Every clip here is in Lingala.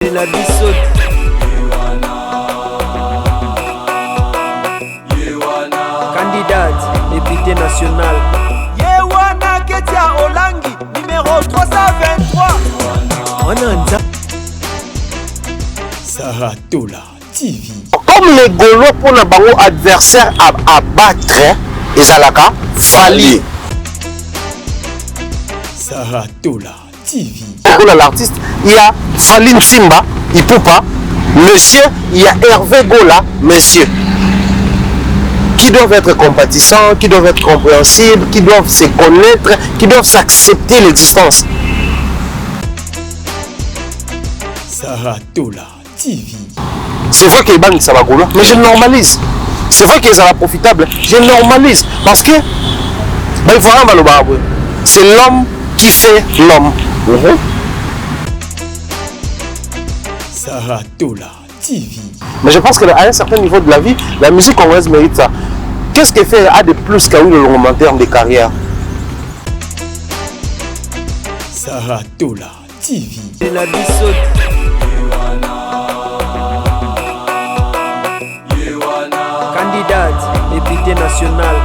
La biso candidate député national Yewana Ketia Olangi numéro 323 Onanda Saratola TV. Comme les Gaulois pour le bango adversaire à battre, Ezalaka, Fali. Saratola TV. Pour l'artiste, il y a Fali Nsimba, il peut pas. Monsieur, il y a Hervé Gola, monsieur. Qui doivent être compatissants, qui doivent être compréhensibles, qui doivent se connaître, qui doivent s'accepter l'existence. Saratola TV. C'est vrai qu'il y a des ça va Gaulois, mais je normalise. C'est vrai qu'ils sont profitables, je normalise. Parce que c'est l'homme qui fait l'homme. Saratola TV. Mais je pense qu'à un certain niveau de la vie, la musique congolaise mérite ça. Qu'est-ce qui fait a de plus qu'à eu le long terme de carrière? Saratola TV. La biso candidate député national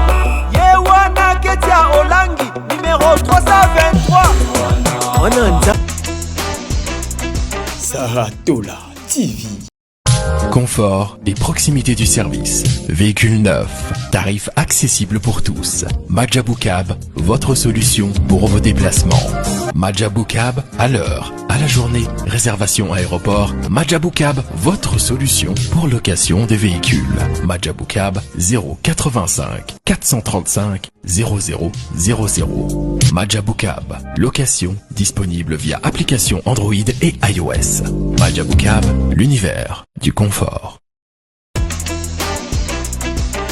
Yewana Ketia Olangi numéro 323 Onanda Saratola TV. Confort et proximité du service. Véhicule neuf. Tarifs accessibles pour tous. Majabou Cab, votre solution pour vos déplacements. Majabou Cab, à l'heure, à la journée, réservation aéroport. Majabou Cab, votre solution pour location des véhicules. Majabou Cab, 085 435 0000. Majabou Cab, location disponible via application Android et iOS. Majabou Cab, l'univers du confort.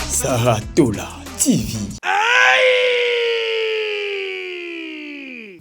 Saratola TV.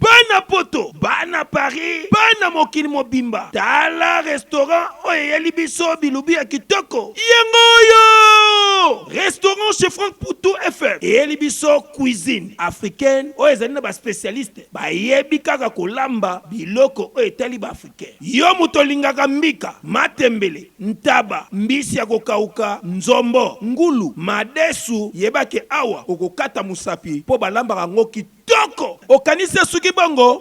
Bana poto, bana Paris, bana mokili mobimba. Tala restaurant oyeli biso bilubi ya kitoko. Yangoyo! Restaurant chez Franck Poutou FM. Eyeli biso cuisine africaine. Oyezali na ba spécialiste. Ba yebi kaka kolamba biloko oyetali ba africain. Yo mutolingaka mbika, matembele, ntaba, mbisi ya kokauka, nzombo, ngulu, madesu, yebake awa okokata musapi po balamba ngo kitoko. Okanisa suki bongo.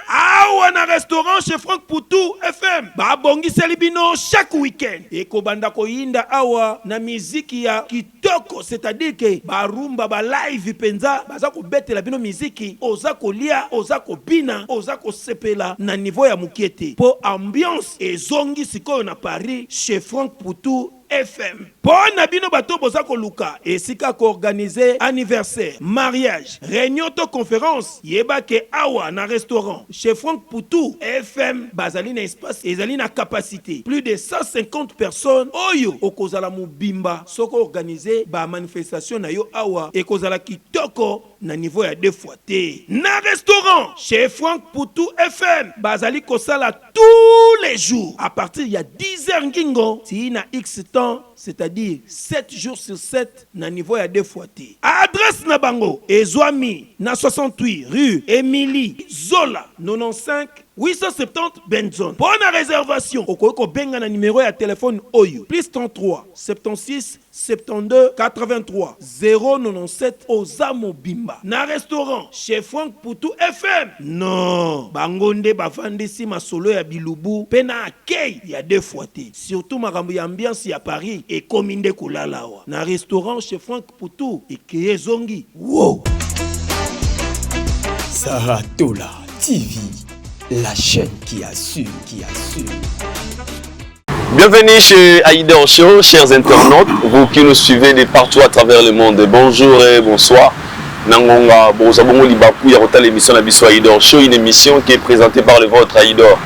Awa na restaurant chez Franck Poutou FM. Babongi selibino chaque week-end. Eko banda ko yinda awa na miziki ya kitoko. C'est-à-dire que barumba ba live penza. Baza ko betela bino miziki. Oza ko lia, oza ko bina, oza ko sepela na niveau ya mukiete. Po ambiance ezongi sikoyo na Paris chez Franck Poutou FM. Pour Nabino Bato Bozako Luka, et sika ko organiser anniversaire, mariage, réunion to conférence, yebake awa na restaurant, chez Franck Poutou FM, bazali na espace, ezali na capacité, plus de 150 personnes, oyo, okozala mubimba, soko organiser, ba manifestation na yo awa, et kozala kitoko, na niveau ya 2 fois T. Na restaurant, chez Franck Poutou FM, bazali kosala tous les jours, à partir il y a 10h ngingo, si na X temps, c'est-à-dire 7 jours sur 7 na niveau ya 2 fois T. Adresse na bango Ezwami na 68 rue Émilie Zola 95 870 Benzone. Pour la réservation, okoko benga na numéro ya téléphone oyo plus 33 76 72 83 097 Ozamo Bimba. Na restaurant chez Franck Poutou FM. Non, bangonde bavandisi masolo ya bilubu pena akei ya 2 fois T. Surtout makambo ya ambiance ya Paris et kominde kulalawa. Na restaurant chez Franck Poutou et Kiyezongi. Wow. Saratola TV. La chaîne qui assure, Bienvenue chez Aïdor Show, chers internautes, vous qui nous suivez de partout à travers le monde. Bonjour et bonsoir. Nangonga, Bozabongo Libakou, Yarota l'émission La Bisso Aïdor Show, une émission qui est présentée par le vôtre Aïdor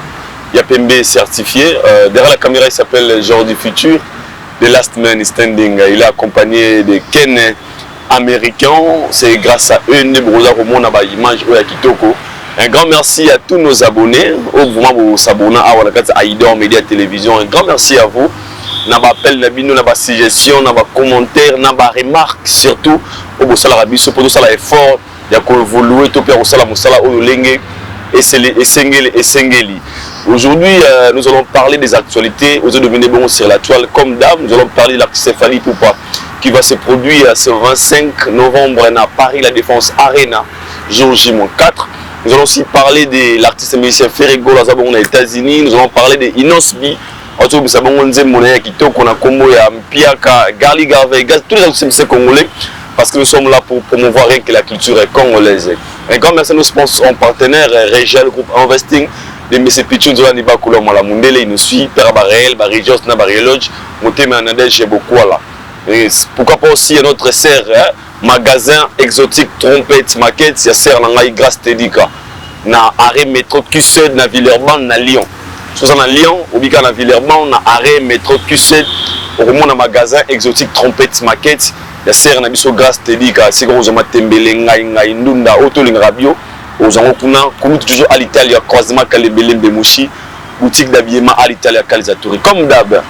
Yapembe certifié. Derrière la caméra, il s'appelle Genre du Futur, The Last Man Standing. Il est accompagné de Ken américains. C'est grâce à eux que Brosa Romo n'a pas image ou à Kitoko. Un grand merci à tous nos abonnés, au moment où vous s'abonnez à Aïdor Média Télévision. Un grand merci à vous. N'a pas appel, n'a pas suggestion, n'a pas commentaire, n'a pas remarque, surtout au bout de la rabis, pour tout ça l'effort, il y a qu'on évolue, tout père au salam, au salam, au lenge, et sengeli. Aujourd'hui, nous allons parler des actualités. Vous devenez bon sur la toile comme d'hab. Nous allons parler de l'artiste Fally Ipupa qui va se produire ce 25 novembre à Paris, la Défense Arena, jour J-4. Nous allons aussi parler de l'artiste musicien Ferrego aux États-Unis. Nous allons parler de Inosbi. Tous les artistes congolais, parce que nous sommes là pour promouvoir rien que la culture congolaise. Un grand merci à nos sponsors partenaires, Régial Group Investing, de M. Pichon Zola Niba Koula Malamundele, il nous suit, Père Barrel, Barrios, Nabarelodge, Motema Nadej, beaucoup là. Pourquoi pas aussi notre serre, magasin exotique, trompette, maquette, il y a serre dans la grâce Tédika, na arrêt métro Q7, na Villeurbanne, na Lyon. Sous en Lyon, au Bika na Villeurbanne, na arrêt métro Q7, au moment na magasin exotique, trompette, maquette. Ya serre na biso grâce Tédika, c'est comme on tembele ngai ndunda auto lingrabio, aux angokuna, comme toujours à l'Italie, croisement Kalebele Bemushi, boutique d'habillement à l'Italie à Kalizaturi. Comme d'hab,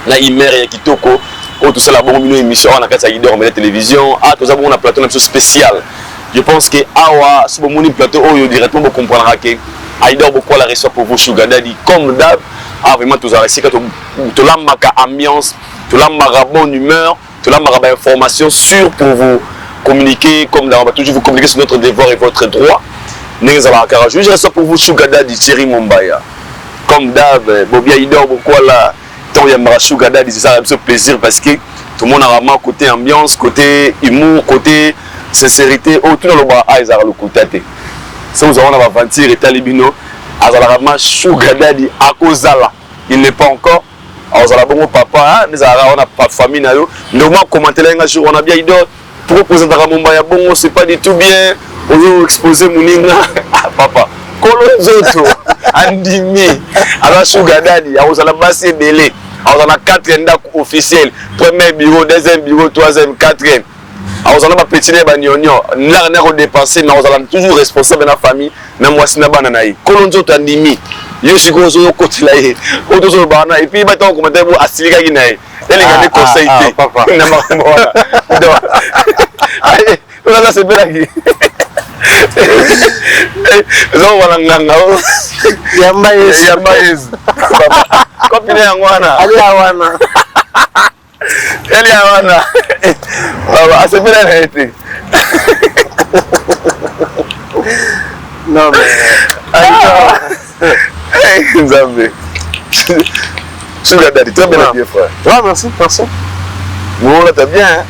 na Imer et Kitoko, tout ça la bonne émission, on a qu'à s'aider dans la télévision, tout ça on a plateau spécial. Je pense que awa, ce bon plateau, directement vous comprendra que Aïdor beaucoup la reçoit pour vous Sugar Daddy. Comme d'hab, vraiment tout ça, c'est que tout la marque ambiance, tout la marque bonne humeur. Cela m'a rappelé information sûre pour vous communiquer, comme on va toujours vous communiquer sur notre devoir et votre droit. Je reste pour vous Sugar Daddy Thierry Mombaya. Comme d'hab, Bobia Idor, pourquoi là, tant il y a Sugar Daddy, c'est ça un plaisir parce que tout le monde a vraiment côté ambiance, côté humour, côté sincérité, tout dans le bas, ils ont le côté. Ça vous avez aventure et talibino, ils ont vraiment Sugar Daddy à cause de là. Il n'est pas encore. Alors, on a papa, on a pas de famille. Nous avons commenté un jour, on a bien idée. Pour représenter à Mombaya, bon, c'est pas du tout bien. On veut exposer mon nina. Papa, Colonzoto, Andimi, alors Sugar Daddy, on a passé belé. On a 4 officiels. Premier bureau, deuxième bureau, troisième, quatrième. Alors, on a petit nébanyonyo. Là, on a dépensé, mais on est toujours responsable de la famille. Même moi, c'est un bananaï. Colonzoto, Andimi. Je suis gros au côté là et puis maintenant on commence à Silika Guinée. Elle est gardée conseil. Papa. Là c'est bien là. Zo wala nganga. Yambaez. Copine yangu ali awana. Baba, c'est bien là été. Non mais Nzambe. Sugar Daddy, très bien habillé frère. Ah merci. Bon là t'as bien hein.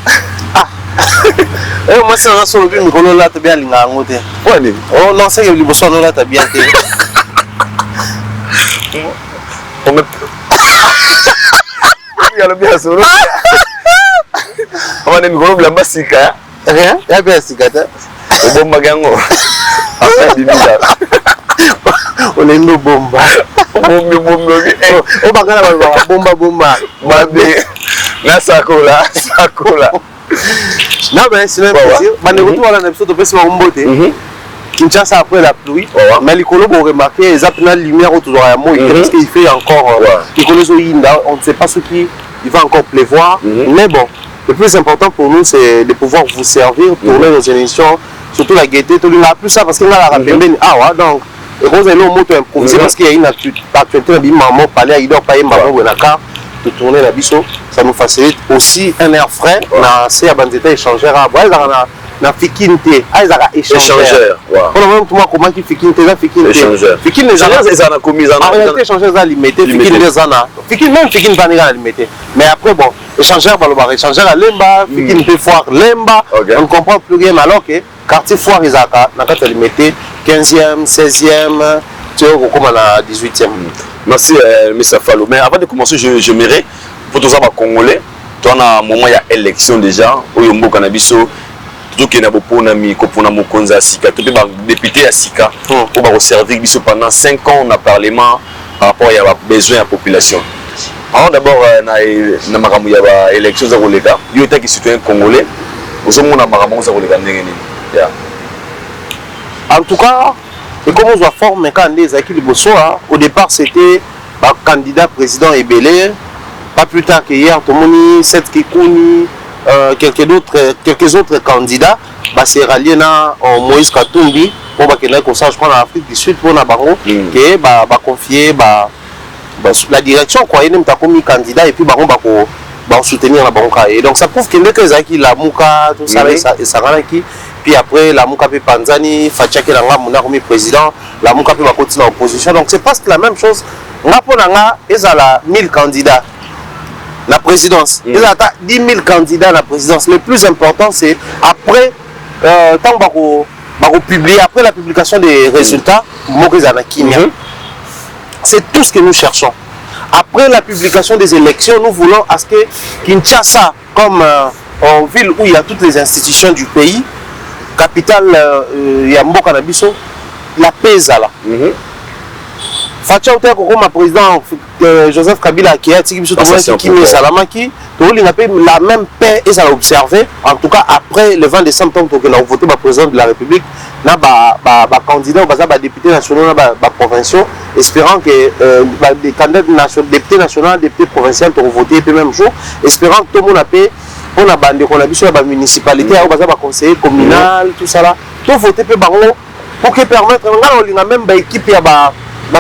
Ah. Moi c'est un solo bien micro là t'as bien linga ngote. Ouais ni. Oh non c'est que le bosso là t'as bien été. On me il y a le bien solo. On a une gros la basika. Rien, il y a bien sika. Bon magango. Après bimida. On est nos bomba. On va gagner bomba. Na sakola. Non mais c'est un plaisir. Mais nous retournons à l'épisode de Bessie Mamboté. Kinshasa après la pluie. Mais les colons vont remarquer les appels lumière autour de la moi parce qu'il fait encore. Les colons on ne sait pas ce qui il va encore pleuvoir. Mais bon, le plus important pour nous c'est de pouvoir vous servir, tourner nos émissions, surtout la gaieté. Tout le monde a plus ça parce qu'il a la rappelé. Donc Rose est moto improvisé parce qu'il y a une actualité de maman parler à Idor payer maman ou la carte de tourner la biseau, ça nous facilite aussi un air frais. Na c'est à bandita échangeur à boire na fikinte, ils ont échangeur. On a même comment qui fikinte là fikinte. Fikinte les gens ils en a commis en réalité échangeur à limiter fikinte les ana. Fikinte même fikinte pas à limiter. Mais après bon, échangeur va le bar échangeur à lemba, fikinte foire lemba, on ne comprend plus rien alors que quartier foire ils ont na limiter 15e, 16e, tu vois, comme à la 18e. Merci, M. Fallo. Mais avant de commencer, je m'irai pour tous les Congolais. Tu as un moment, il y a élection déjà. Au Yombo Canabiso, tout qui est pour Nami, pour Namokonza Sika, tout le député à Sika, pour servir pendant 5 ans dans le Parlement par rapport à besoin de la population. Alors d'abord, il y a l'élection de Rolega. Il y a des citoyens congolais. Aujourd'hui, on a des Rolega. En tout cas, et comme on voit former au départ c'était candidat président Ebele, pas plus tard qu'hier, Tomoni, Seth Kikouni, quelques autres candidats, c'est rallié à Moïse Katumbi, pour bakela comme ça je crois en Afrique du Sud pour na bango que ba confier la direction quoi, il même ta commis candidat et puis baron ba soutenir la banque. Et donc ça prouve que dès que Zaki la Mouka tout ça et ça rend qui puis après la Mouka pe Panzani Fatia qui la ngam comme président, la Mouka pe va continuer en opposition. Donc c'est presque la même chose. Ngaponanga ezala 1000 candidats la présidence. Ezala 10 000 candidats à la présidence. Le plus important c'est après tant bako publier après la publication des résultats, Mokezana Kimia. C'est tout ce que nous cherchons. Après la publication des élections, nous voulons à ce que Kinshasa, comme en ville où il y a toutes les institutions du pays, capitale Yambo Kanabiso, la paix est là. Fatia Outé comme président Joseph Kabila qui a dit la même paix est à observer. En tout cas après le 20 décembre, quand on a voté le président de la République, na ba candidat ou ba député national ba provinciaux, espérant que des candidats nationaux, députés nationaux, députés provinciaux ont voté le même jour, espérant que tout le monde a payé pour la bande qu'on a vu sur la municipalité, ou ba conseiller communal, tout ça là, tout voté pour que permettre on a même ba équipe ya ba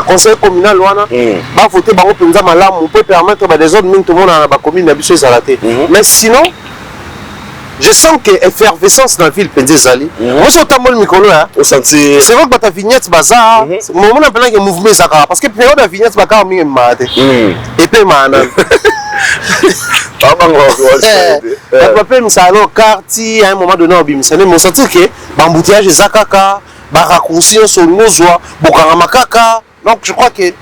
conseil communal wana ba voter ba penza malamu pour permettre ba des autres tout le monde na ba commune na biso ezalaté. Mais sinon je sens que effervescence dans la ville Penzezali. Moi je t'amène le micro là. C'est vrai que ta vignette bazar, moment on appelle que mouvement zakara parce que période de vignette bakara mi mate. Et puis manan. Papa pe msalo quartier à un moment donné obimsane mon sentir que bambouteillage zakaka, ba raccourci sur nozwa, bokanga makaka. Donc je crois que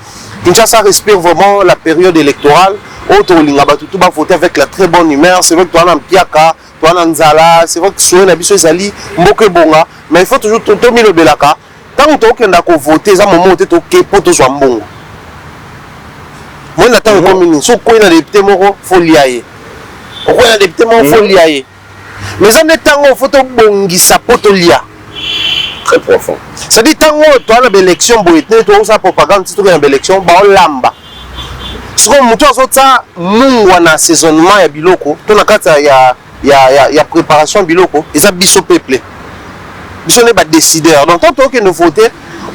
Kinshasa respire vraiment la période électorale. Autre lingaba tout va voter avec la très bonne humeur. C'est vrai que toi en piaka c'est vrai que souvent les biso ezali mboke bonga mais il faut toujours tout le belaka tant que tu as voté ça moment où tu es pour tout soit bon moi n'attends comme so quoi na député moko faut liaye ko na député moko faut liaye mais ça ne tant au photo bongi sa poto lia très profond ça dit tant toi na élection boité toi ça propagande si tu na élection ba lamba ce que muto azota mungwa na saisonnement ya biloko to na kata il y a préparation biloko et ça biso peuple biso n'est pas décideur donc tant que nous voter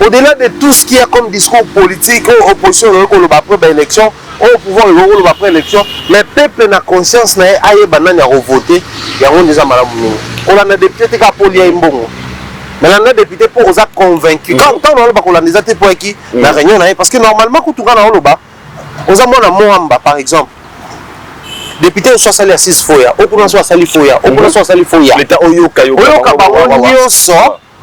au-delà de tout ce qui est comme discours politique opposition après l'élection au pouvoir après l'élection mais peuple na conscience na aye banani à voter ya on déjà malamu on a député ka polia imbongo mais on a député pour aux convaincu quand on a ba les até pour qui na réunion parce que normalement quand tu vas na loba aux amona moamba par exemple député soit sali à 6 fois au kuna soit sali fois au kuna soit sali fois l'état oyoka nyonso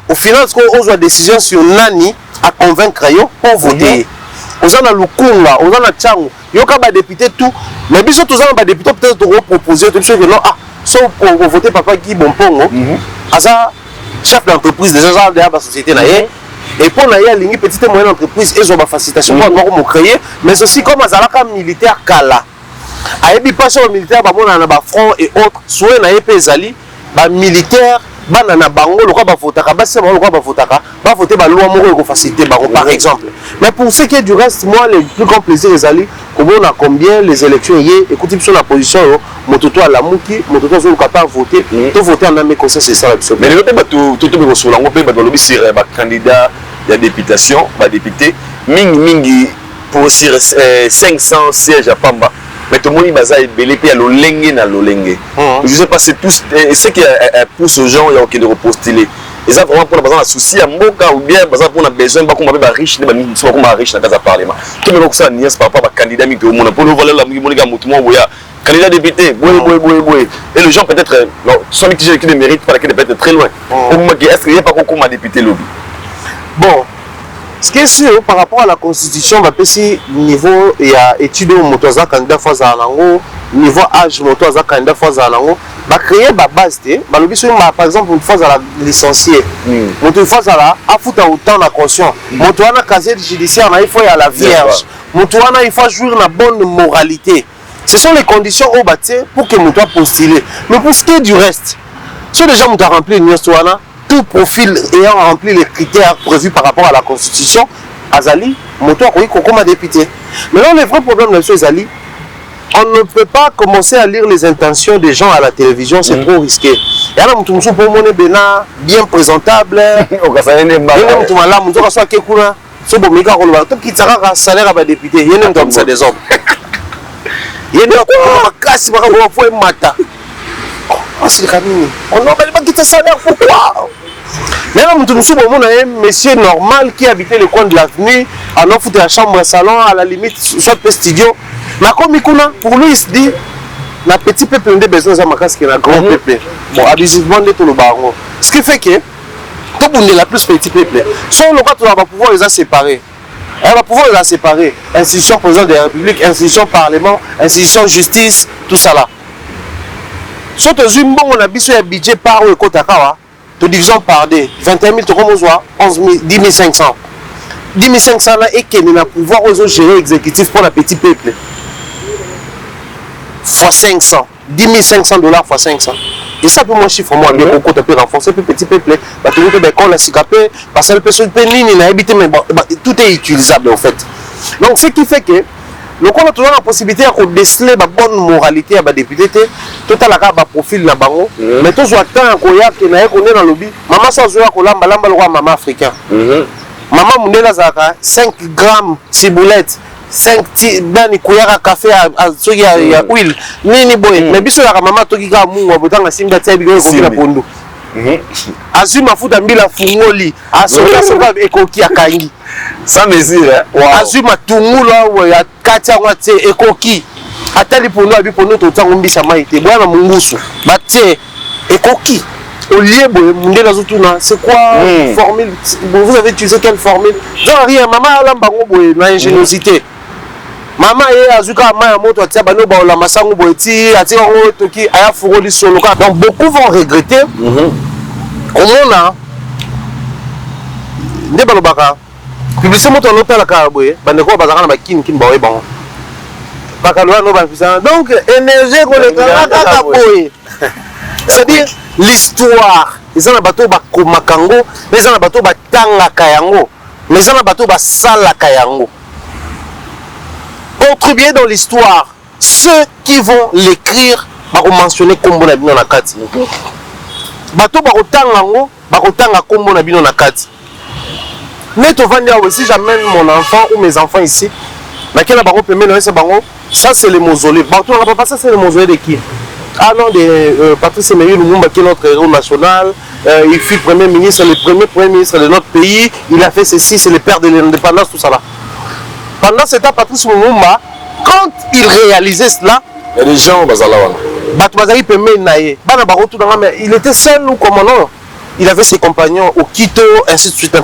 au final ce qu'on a décision sur nani à convaincre yo pour voter aux ana lukunga aux ana changu yoka ba député tout mais biso tous ba député peut-être to proposer tout chose que non ah so pour voter papa qui bon pongo aza chef d'entreprise déjà dans la société na et pour na ya lingi petite et moyenne entreprise ils ont ba facilitation pour créer mais aussi comme azalaka militaire kala ayebi pas au militaire ba mona na ba front et autres soit na yepé ezali ba militaire bana na bango lokwa ba votaka ba se lokwa ba votaka ba voter ba loi moko ko faciliter ba par exemple mais pour ce qui est du reste moi le plus grand plaisir ezali comment on a combien les élections hier écoutez sur la position mototo à la muki mototo zo ka pas voter to voter en amé conseil c'est ça la mais le ba tout be sur la ngopé ba lobby sur ba candidat ya députation ba député mingi pour sur 500 sièges à Pamba. Mais tout le monde est belé puis à l'olenge na l'olenge. Je sais pas c'est tous ce qui pousse aux gens qui de repostuler. Et ça vraiment pour la souci à mboka ou bien pour la besoin pas qu'on va riche ne soit comme riche dans le parlement. Tout le monde ça n'y est pas pas candidat mi que mon pour nous voler la mi mon mutumo boya candidat député boy et les gens peut-être non sont qui ne méritent pas qui peut être très loin. Est-ce qu'il y a pas comme député lobby. Bon ce qui est sûr par rapport à la constitution, si niveau il y a étude au motoza candidat fois à l'ango, niveau âge motoza candidat fois à l'ango, va créer ma base par exemple une fois à la licencié, une fois à la à foutre autant la caution, motoana casier judiciaire, il faut y à la vierge, motoana il faut jouer la bonne moralité. Ce sont les conditions au bâti pour que motoa postuler. Mais pour ce qui est du reste, si déjà motoa rempli une motoana tout profil ayant rempli les critères prévus par rapport à la constitution, Azali, moto a comme député. Maintenant, le vrai problème de Azali, on ne peut pas commencer à lire les intentions des gens à la télévision, c'est trop risqué. Et alors, tout le monde bien présentable. C'est bon, Mika Rolova. Tout qui t'a salaire à député, il y a comme ça des hommes. Il y a des casse, on n'a pas quitté salaire, pourquoi? Mais là, nous sommes un monsieur normal qui habitait le coin de l'avenue, en offre de la chambre à salon, à la limite, soit le studio. Mais comme pour lui, il se dit, le petit peuple a besoin de ma casque et le grand peuple. Bon, abusivement, de tout le baron. Ce qui fait que, tout le monde est la plus petit peuple. Soit le roi, tu vas pouvoir les séparer. Elle va pouvoir les séparer. Institution président de la République, institution parlement, institution justice, tout ça là. Soit tu as un bon budget par le côté à tu division par des 21 000, tu commences à 10 500. 10 500 là et qu'il n'a pouvoir gérer exécutif pour le petit peuple. Fois 500. 10 500 $ fois 500. Et ça, pour moi, chiffre, moi, bien beaucoup, tu peux renforcer le petit peuple. Tu peux quand la cicapé, parce que le personne peut habiter, mais tout est utilisable en fait. Donc, ce qui fait que, le on a toujours la possibilité de déceler la bonne moralité à la député, tout à la profil de la bango, mais tout soit temps qu'on est dans le lobby. Maman, ça, je vais le maman africain. Maman, Moundela Zaka, 5 grammes ciboulette. 5 bani kuyaka café à soki ya huile nini boy mais biso ya maman toki ka mungu botanga simba tsabi ko kila pondo azui mafuta mbila fungoli asoka soka ekoki akangi sans mesure azui matungula ya katia ngwate ekoki atali pondo abi pondo to tsango mbisa maite bwana mungusu batie ekoki au lieu boy mundela zotuna c'est quoi formule vous avez utilisé quelle formule genre rien maman ala mbango boy na ingéniosité. Maman est azuka maya moto atia bano ba la masangu boeti atia ngo toki aya furoli solo. Donc beaucoup vont regretter. Comment là ne balobaka publicité moto no tala ka boye bandeko bazaka na bakini kimba we bango bakaloa no ba fisa donc énergie ko le kaka boye c'est-à-dire l'histoire ils ont bateau ba komakango mais ils ont bateau ba tanga kayango mais ils ont bateau ba sala kayango. Contribuer dans l'histoire, ceux qui vont l'écrire vont mentionner Kombo Nabino Nakati. Bato barotangango, barotanga Kombo Nabino Nakati. Mais tu vas dire si j'amène mon enfant ou mes enfants ici, ça c'est le mausolée. Bato on va pas ça c'est le mausolée de qui? Ah non, de Patrice Emery Lumumba qui est notre héros national. Il fut premier ministre, le premier ministre de notre pays. Il a fait ceci, c'est le père de l'indépendance, tout ça là. Pendant ce temps, Patrice Lumumba, quand il réalisait cela, il y a des gens il était seul ou comment non? Il avait ses compagnons au Quito, ainsi de suite.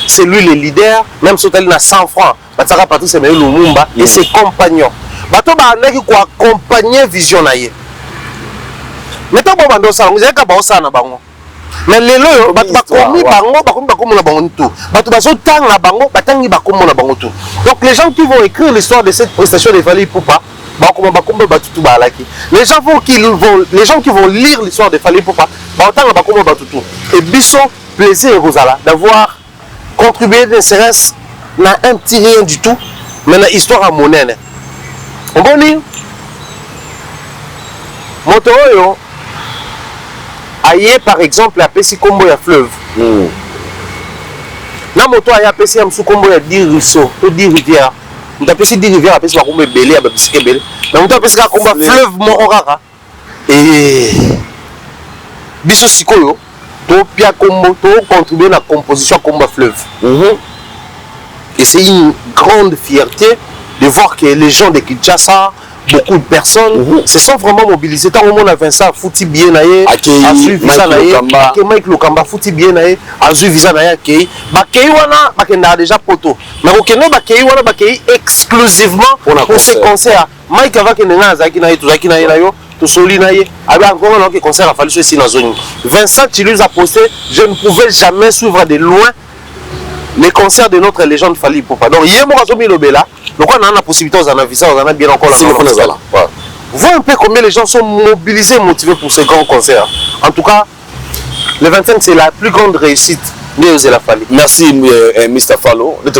C'est lui le leader, même si il a 100 francs. Patrice Lumumba et ses compagnons. Bato qui accompagner vision naie. Mais tant que bando ça, vous avez qu'à ça na bango. Mais les lois, bakomi na bango tout. Bato baso tang na bango, batangi bakomo na bango tout. Donc les gens qui vont écrire l'histoire de cette prestation de Fally Ipupa, bakomo batutu balaki. Les gens qui vont lire l'histoire de Fally Ipupa, bakomo bakomo batutu. Et biso plaisir Rosala d'avoir contribué ne serait-ce na un petit rien du tout, mais la histoire à monnaie. On va dire Motoyo aïe par exemple à Pessi Kombo ya fleuve. Na moto aïe à Pessi am sous Kombo ya 10 ruisseaux, ou 10 rivières. On a Pessi 10 rivières à Pessi Kombo belé à Pessi belé. Na moto Pessi Kombo fleuve Mororara. Et biso sikoyo to pia Kombo to contribuer à la composition Kombo fleuve. Et c'est une grande fierté de voir que les gens de Kinshasa, beaucoup de personnes se sont vraiment mobilisés. Tant qu'on a Vincent Fouti bien naé, Azu Visa naé, Mike Lokamba Fouti bien naé, Azu Visa naé Akei. Bakei wana bakenda déjà poto. Mais okeno bakei wana bakei exclusivement pour ce concert. Mike avant que nenga zaki naé tout zaki naé nayo, tout soli naé. Avec encore un concert a fallu ici dans zone. Vincent Chilus a posté, je ne pouvais jamais suivre de loin les concerts de notre légende Fally Ipupa. Donc hier moi Zomi Lobela. Donc on a la possibilité, on a vu ça, on a bien encore la Vois un peu combien les gens sont mobilisés, motivés pour ces grands concerts. En tout cas, le 25 c'est la plus grande réussite Merci Mr. Fallo. Je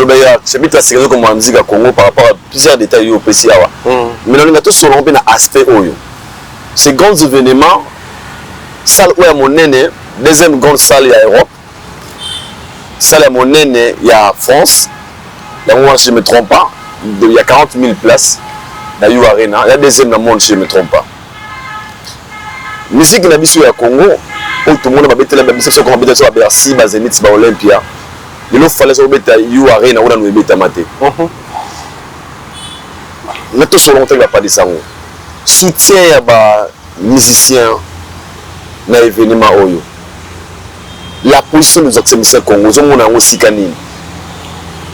suis très sérieux comme musique à Congo par rapport à plusieurs détails au PCA. Mais nous avons sur l'aspect Oyo. Ces grands événements, salle où il y a mon aîné, deuxième grande salle il y a Europe, salle à mon aîné il y a France. Là où je ne me trompe pas, il y a 40 000 places. Dans la Arena, il y a deuxième dans le monde si je ne me trompe pas. Musique qui est à Congo. Tout le monde a été là, mais c'est comme on a Bercy, Zenith, Olympia. Il fallait que you arena ou nous beta maté. Mais tout ce longtemps il va pas de ça. Soutien à musiciens dans l'événement Oyo. La position des acteurs Congo, on a aussi canine.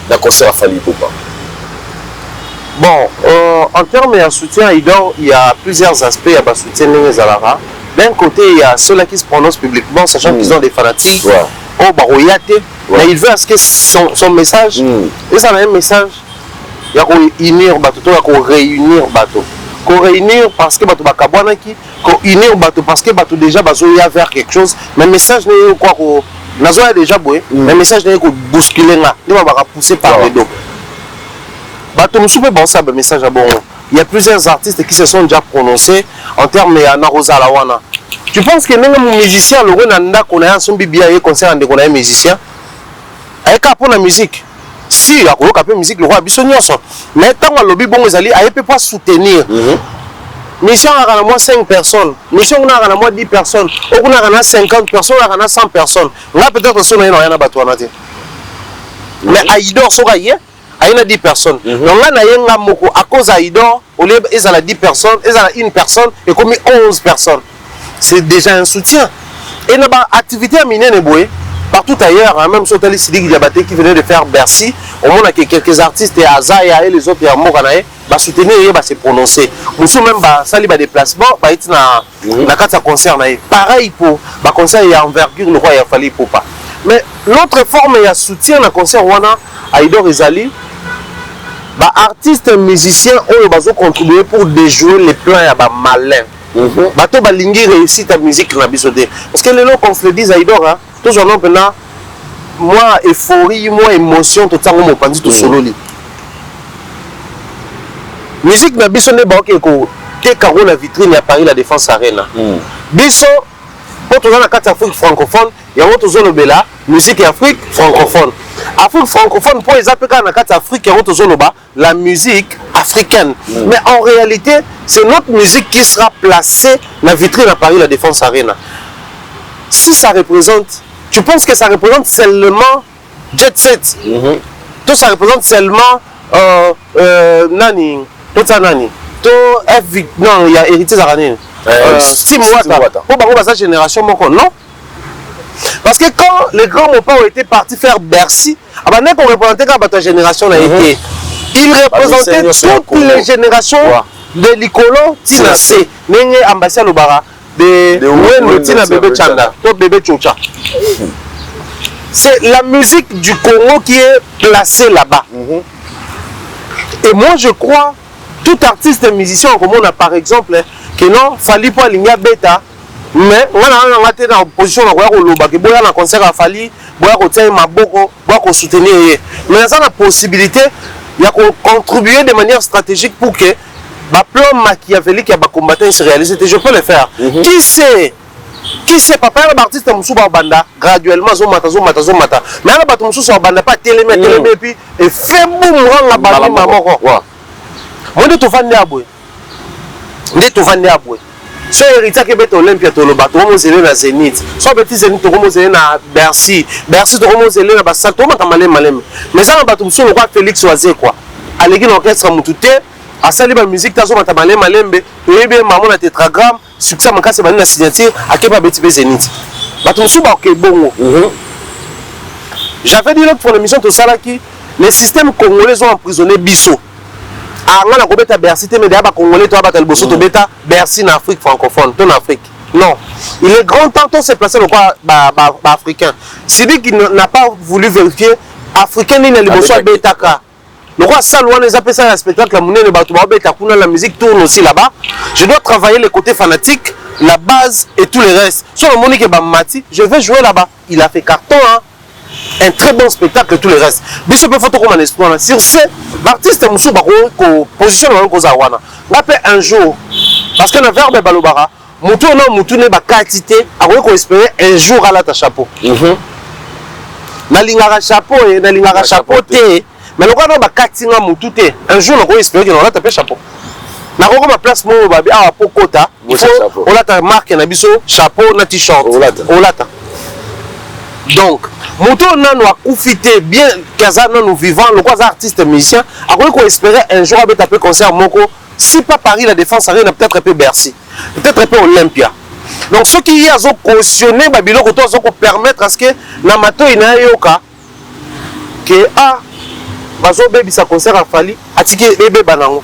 Dans concert à Fali Poupa. Bon, en termes de soutien, il y a plusieurs aspects à soutien les Alara. D'un côté, il y a ceux-là qui se prononcent publiquement, sachant qu'ils ont des fanatiques. Oh, mais il veut à ce que son message, et ça a un message, il y a réunir bateau, il y a réunir bateau. Réunir parce que bateau bakabwanaki, réunir bateau parce que bateau déjà bateau y a vers quelque chose. Mais le message n'est quoi qu'on a déjà boué. Mais le message n'est que bousculer là, il va pousser par le dos. Bateau nous soupe bon ça, le message à bon. Il y a plusieurs artistes qui se sont déjà prononcés en termes de Narosa Lawana. Tu penses que les musiciens, le Renanda, qu'on a un son bibia et concert de qu'on a un musicien, avec pour la musique. Si, il y a un musique, le roi Bissonnion. Mais tant que le lobby bon, ils allaient, il ne peut pas soutenir. Mission a moi 5 personnes, mission a moi 10 personnes, on a 50 personnes, on a 100 personnes. Là peut-être que on a rien à battre. Mais Aïdor sera hier. Il y a 10 personnes. Donc là, il y a à cause d'Aïdor, il y a 10 personnes, il y a une personne et comme 11 personnes. C'est déjà un soutien. Et il y a une activité à miner partout ailleurs, même sur Tali Sidik Diabaté qui venait de faire Bercy, au moins il y a quelques artistes, et Azaya et les autres, il y a Moranae, bah soutenir et bah se prononcer. Nous sommes même bah sali bah déplacement, bah il y a un concert pareil pour bah concert il y a envergure le roi il a fallu pour pas. Mais l'autre forme il y a soutien dans concert Wana Aïdor Ezali. Bah, artistes et musiciens ont contribué pour déjouer les plans à bah, malin. Bato ba lingi réussite ta musique na bisodé. Parce que les gens qu'on se le dise Aïdor, hein, tous en ont maintenant, moi euphorie, moi émotion, tout ça on m'a dit tout solo li. Musique na bisodé ba ok ko te caro la vitrine à Paris la Défense Arena. Biso pour tout la carte Afrique francophone, il y a autre zone bela, musique Afrique francophone. Afrique francophone pour les APK dans la carte Afrique, il y a autre zone bas, la musique africaine. Mais en réalité, c'est notre musique qui sera placée dans la vitrine à Paris la Défense Arena. Si ça représente, tu penses que ça représente seulement Jet Set, tout ça représente seulement Nani, tout ça Nani, tout F, non, il y a Héritier Zarané. Steve Wata. Pour sa génération, non. Parce que quand les grands mopas ont été partis faire Bercy, qu'on représentait quand ta génération a été, ils représentaient toutes les générations de l'Icolo, Tinasé, Nene Ambassia Lobara, de Wen Tina Bébé Chanda, tout Bébé Chocha. C'est la musique du Congo qui est placée là-bas. Et moi je crois, tout artiste et musicien comme on a par exemple, que non, Fali pour Linga Beta, mais on a été dans la position de Loba, que Boya dans le concert à Fali, Boya Rotier Maboko, Boya soutenir. Mais il y a la possibilité, il y a contribuer de manière stratégique pour que le plan machiavélique et le combattant se réalise. Je peux le faire. Qui sait, papa, il y a un artiste qui est banda graduellement, zomata. Mais il y a un artiste qui est banda, pas télé, et puis il fait boum, la bande, maman. Moi, je suis fan de Aboué. Si héritier qui est Olympia, tu as na Zénith. Si petit Zénith, tu as na Bercy. Bercy, tu as na Bassal. Tu as malem. Mais ça, tu as le roi Félix Oazé, quoi. À l'église, l'orchestre, tu as sali la musique, tu as malem. Tu as bien maman na tétragramme. Succès, mon cas, c'est la signature. À quel petit Zénith. Tu as bon. J'avais dit l'autre pour l'émission, tout ça là qui. Les systèmes congolais ont emprisonné Bissot. On a combien de Bercy, mais d'abord Congolais, tu as battu le Bosso, tu as Bercy en Afrique francophone, en Afrique. Non. Il est grand temps de se placer le quoi africain. C'est lui qui n'a pas voulu vérifier africain ni le Bosso à Betaka. Le roi Salouan les appelle ça un spectacle, la monnaie de Batouba Betakuna, la musique tourne aussi là-bas. Je dois travailler les côtés fanatiques, la base et tout le reste. Sur le Monique Bamati, je vais jouer là-bas. Il a fait carton, hein. un très bon spectacle tout le reste. Biso peut photo comme un espoir. Sur ce, l'artiste Moussou Bako positionne dans le wana. Un jour, parce que le verbe balobara, Moutou non Moutou ne ba quantité, a ko espérer un jour à la ta chapeau. Na lingara chapeau et na lingara chapeau té, mais le quoi non ba katinga Moutou té. Un jour on ko espérer que on la taper chapeau. Na ko ma place mo babi a pokota, on la ta marque na biso chapeau na t-shirt. On la ta. Donc, Moutou Nano a profité bien Kaza nous vivant, le quoi artiste musicien, a qu'on espérer un jour à taper concert Moko, si pas Paris la défense arrive, peut-être un peu Bercy, peut-être un peu Olympia. Donc ceux qui y ont cautionné Babylone, ils ont permettre à ce que Namato il n'a yoka que Bazo baby sa concert a fallu, attiquer bébé banango.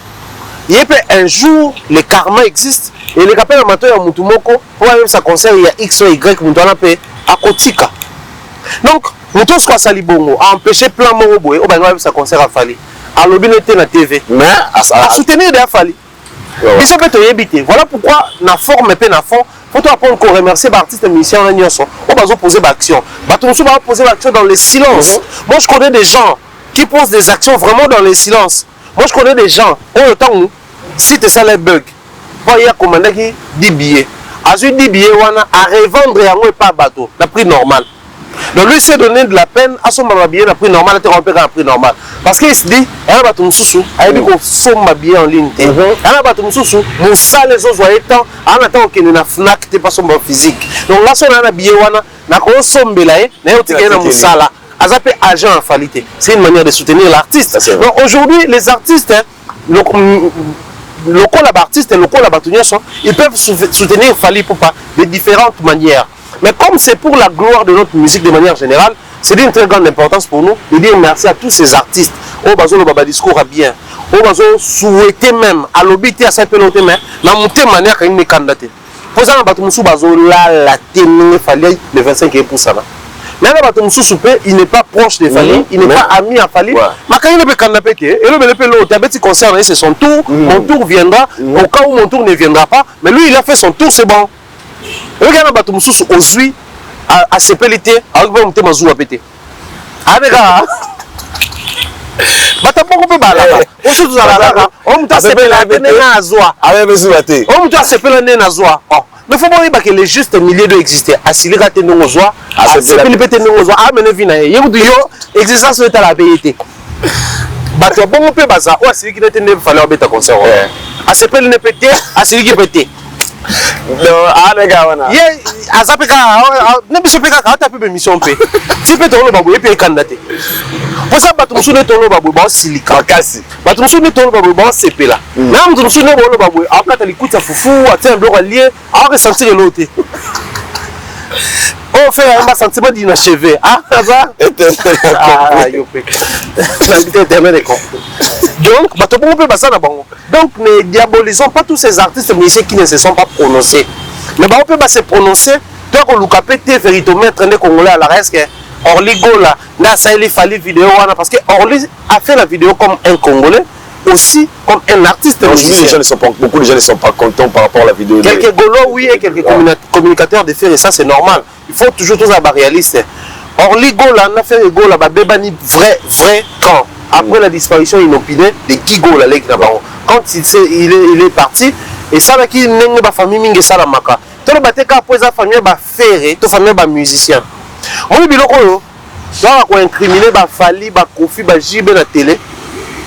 Il y a un jour le karma existe et les capels Namato ya Moutou Moko pour aller sa concert il y a X ou Y Moutou na pe à Kotika. Donc, nous tous quoi sali bongo a empêché plein de boy au bangwa sa concert a fallu. À l'obinité na TV. Mais à soutenir des fallu. Ils sont peut éviter. Voilà pourquoi na forme et na fond, faut apprendre qu'on remercier l'artiste musicien en Nyoso. On va poser l'action. Batonso va poser l'action dans le silence. Moi je connais des gens qui posent des actions vraiment dans le silence. Moi je connais des gens au temps où si tu ça les bugs. Pas hier commandé qui 10 billets. A 10 billets wana à revendre et pas bateau, le prix normal. Donc lui s'est donné de la peine à son billet à prix normal, à un prix normal. Parce qu'il se dit, il y a un sous, il y a un billet en ligne. Il y a un sous, mon salle les autres temps, en attendant qu'il y ait une FNAC, pas son physique. Donc là, si on a un billet, on a un sommet là, il y a un salle. Agent en falité. C'est une manière de soutenir l'artiste. Donc aujourd'hui, les artistes, le col artiste et le col ils peuvent soutenir Fali Poupa de différentes manières. Mais comme c'est pour la gloire de notre musique de manière générale, c'est d'une très grande importance pour nous de dire merci à tous ces artistes. Au bazo le baba discours a bien. Au bazo souhaiter même à l'obité à sa pelote mais la montée manière qu'il n'est candidaté. Pour ça, bato musu bazo la ténue Fali le 25%. Mais là bato musu soupé, il n'est pas proche de Fali, il n'est pas ami à Fali. Mais quand il ne peut candidater, et le l'autre, il concerne c'est son tour, mon tour viendra. Au cas où mon tour ne viendra pas, mais lui il a fait son tour, c'est bon. Regarde bato mususu ozui à sepelité avec ba mutema zuwa pété abeka bata poko pe bala osu tuzala o mutu asepela nena azwa avec zuwa té o mutu asepela nena azwa mais faut pas que les justes milliers de exister asilika te ndongo zwa asepeli pété ndongo zwa amene vina ye mutu yo existence est à la payeté bato bongo pe baza o asiliki te ndé fallait obeta concert asepeli ne pété asiliki pété. Azapeka ne biso peka ka tape mission pe ti pe tolo babu e pe candidaté pour ça bato musu ne tolo babu ba silika makasi bato musu ne tolo babu ba sepela na mutu musu ne bolo babu akata likuta fufu atia bloc allié a ressentir l'autre on fait un sentiment d'inachevé ça yo pe la terminé con. Donc, donc ne diabolisons pas tous ces artistes musiciens qui ne se sont pas prononcés. Mais on peut pas se prononcer. Toi, on a pété véritablement traîner congolais à la reste. Orly Gola, là ça il fallait vidéo parce que Orly a fait la vidéo comme un Congolais, aussi comme un artiste musicien. Beaucoup de gens ne sont pas contents par rapport à la vidéo. Quelques Golos, oui, et quelques communicateurs de faire et ça c'est normal. Il faut toujours tous être réaliste. Orly Gola, on a fait Gola, Bébani vrai camp. Après la disparition inopinée de Kigo, la Ligue d'Abaron. Quand il est parti, et ça, qui n'est pas famille, mais ça, la maca. Tout le bateau, après la famille, va faire, tout famille, va musicien. On dit, on va incriminer, va Fali, va Kofi, va JB, la télé.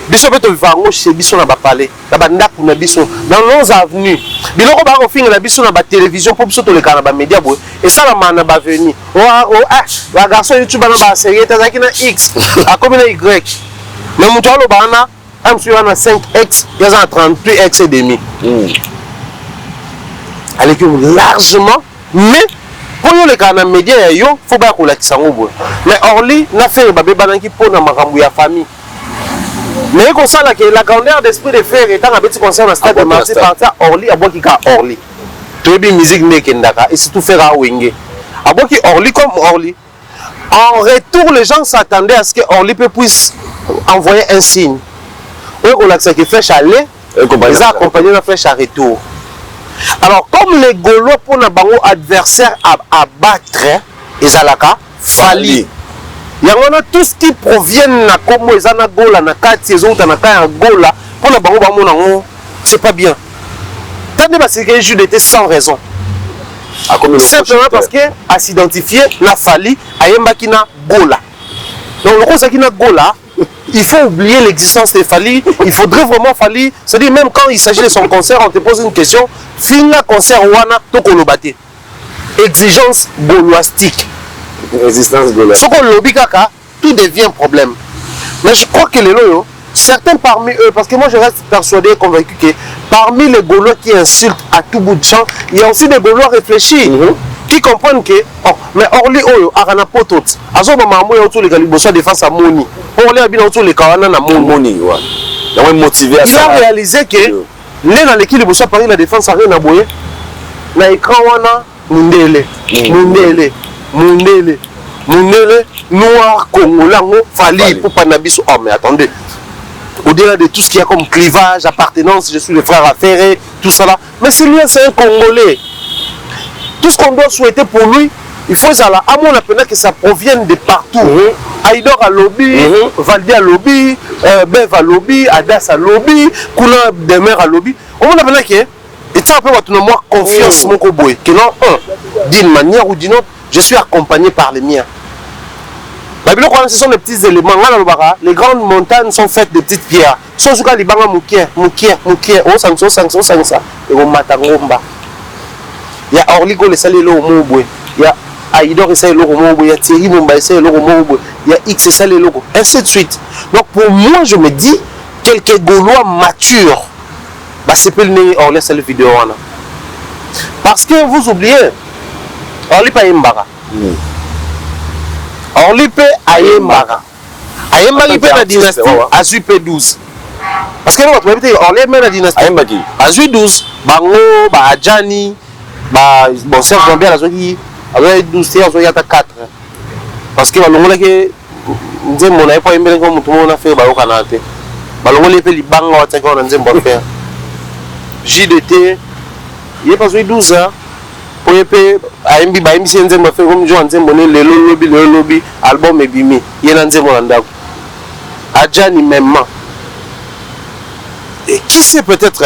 Biso peut te chez Biso na palais, na kuna Biso dans nos avenues. Biloko ba finir la Biso na ba télévision pour Biso to le canaba média boy. Et ça la mana ba venir. La garçon YouTube na ba série tazaki na X, a comme na Y. Mais mon toit le bana, am sur na 5x, il y a 38x et demi. Avec largement, mais pour les canaux médias yo, faut pas qu'on la kisango. Mais Orly n'a fait ba bébé qui pour na makambu ya famille. Mais comme ça, la grandeur d'esprit de frères étant un petit concert dans le stade de Marseille, partir Orly, à Boki Orly. Tout bien musique Nekendaka, et surtout faire à Wenge. À Boki Orly comme Orly. En retour, les gens s'attendaient à ce que Orly puisse envoyer un signe. Eux, on a fait flèche aller, ils ont accompagné la flèche à retour. Alors, comme les Gaulois pour un adversaire à battre, ils ont Fali. Yangona tout ce qui provient na komo ezana gola na kati ezonta na kaya gola pour na bango bamona ngo c'est pas bien. Tande ba c'est que Jude était sans raison. Simplement parce que à s'identifier la fali ayemba kina gola. Donc le cause kina gola, il faut oublier l'existence des Fali. Il faudrait vraiment Fali. C'est-à-dire même quand il s'agit de son concert, on te pose une question. Finga concert wana to kolobate. Exigence gauloistique. Résistance gauloise. Ce qu'on lobby kaka, tout devient problème. Mais je crois que les loyaux, certains parmi eux, parce que moi je reste persuadé, convaincu que parmi les Gaulois qui insultent à tout bout de champ, il y a aussi des Gaulois réfléchis. Qui comprennent que, oh, mais Orly Oyo, Arana Potot, Azo Mamamou, autour les Galibois défense à Moni, Orly a bien autour les Kawana à Moni. Il a réalisé que, l'un dans l'équipe de Paris, la défense à rien à Boye, na écran wana, Mundele, noir, Congolais, Fali, pour Panabiso. Oh, mais attendez. Au-delà de tout ce qu'il y a comme clivage, appartenance, je suis le frère affairé, tout ça là. Mais c'est lui, c'est un Congolais. Tout ce qu'on doit souhaiter pour lui, il faut ça là. À mon appel que ça provienne de partout. Aïdor à lobby, Valdé à lobby, Bev à lobby, Adas à lobby, Kuna Demer à lobby. On m'a appelé que, et ça après, on a confiance, mon coboy. Que non, d'une manière ou d'une autre, je suis accompagné par les miens. Ce sont des petits éléments. Les grandes montagnes sont faites de petites pierres. Sans cas, les bangs moukier, oh, ça, et on matangomba. Il y a Orly Go, les salés au Moboué. Il y a Aïdor, et salés au Moboué. Il y a Thierry Mumba, et salés au Moboué. Il y a X, et salés au ainsi de suite. Donc pour moi, je me dis, quelques Gaulois matures, bah, c'est pas le nez Orly, c'est la vidéo. Parce que vous oubliez, Orly pas Mbara. Orly peut Ayembara. Ayembara peut la dynastie Azui P12. Parce que nous, Orly peut la dynastie Azui 12. Bango, Adjani. Bon, c'est un bien, il y a 12, il y a 4. Parce que mon aïe pas aimé comme tout le monde a fait au Canada. Il y a bango, JDT, il y a pas 12 ans. Pour y aller, si on a fait comme Joan Zemboné, le lobby, album et bimi, il y a un Zembolanda. Adjani même. Et qui sait peut-être,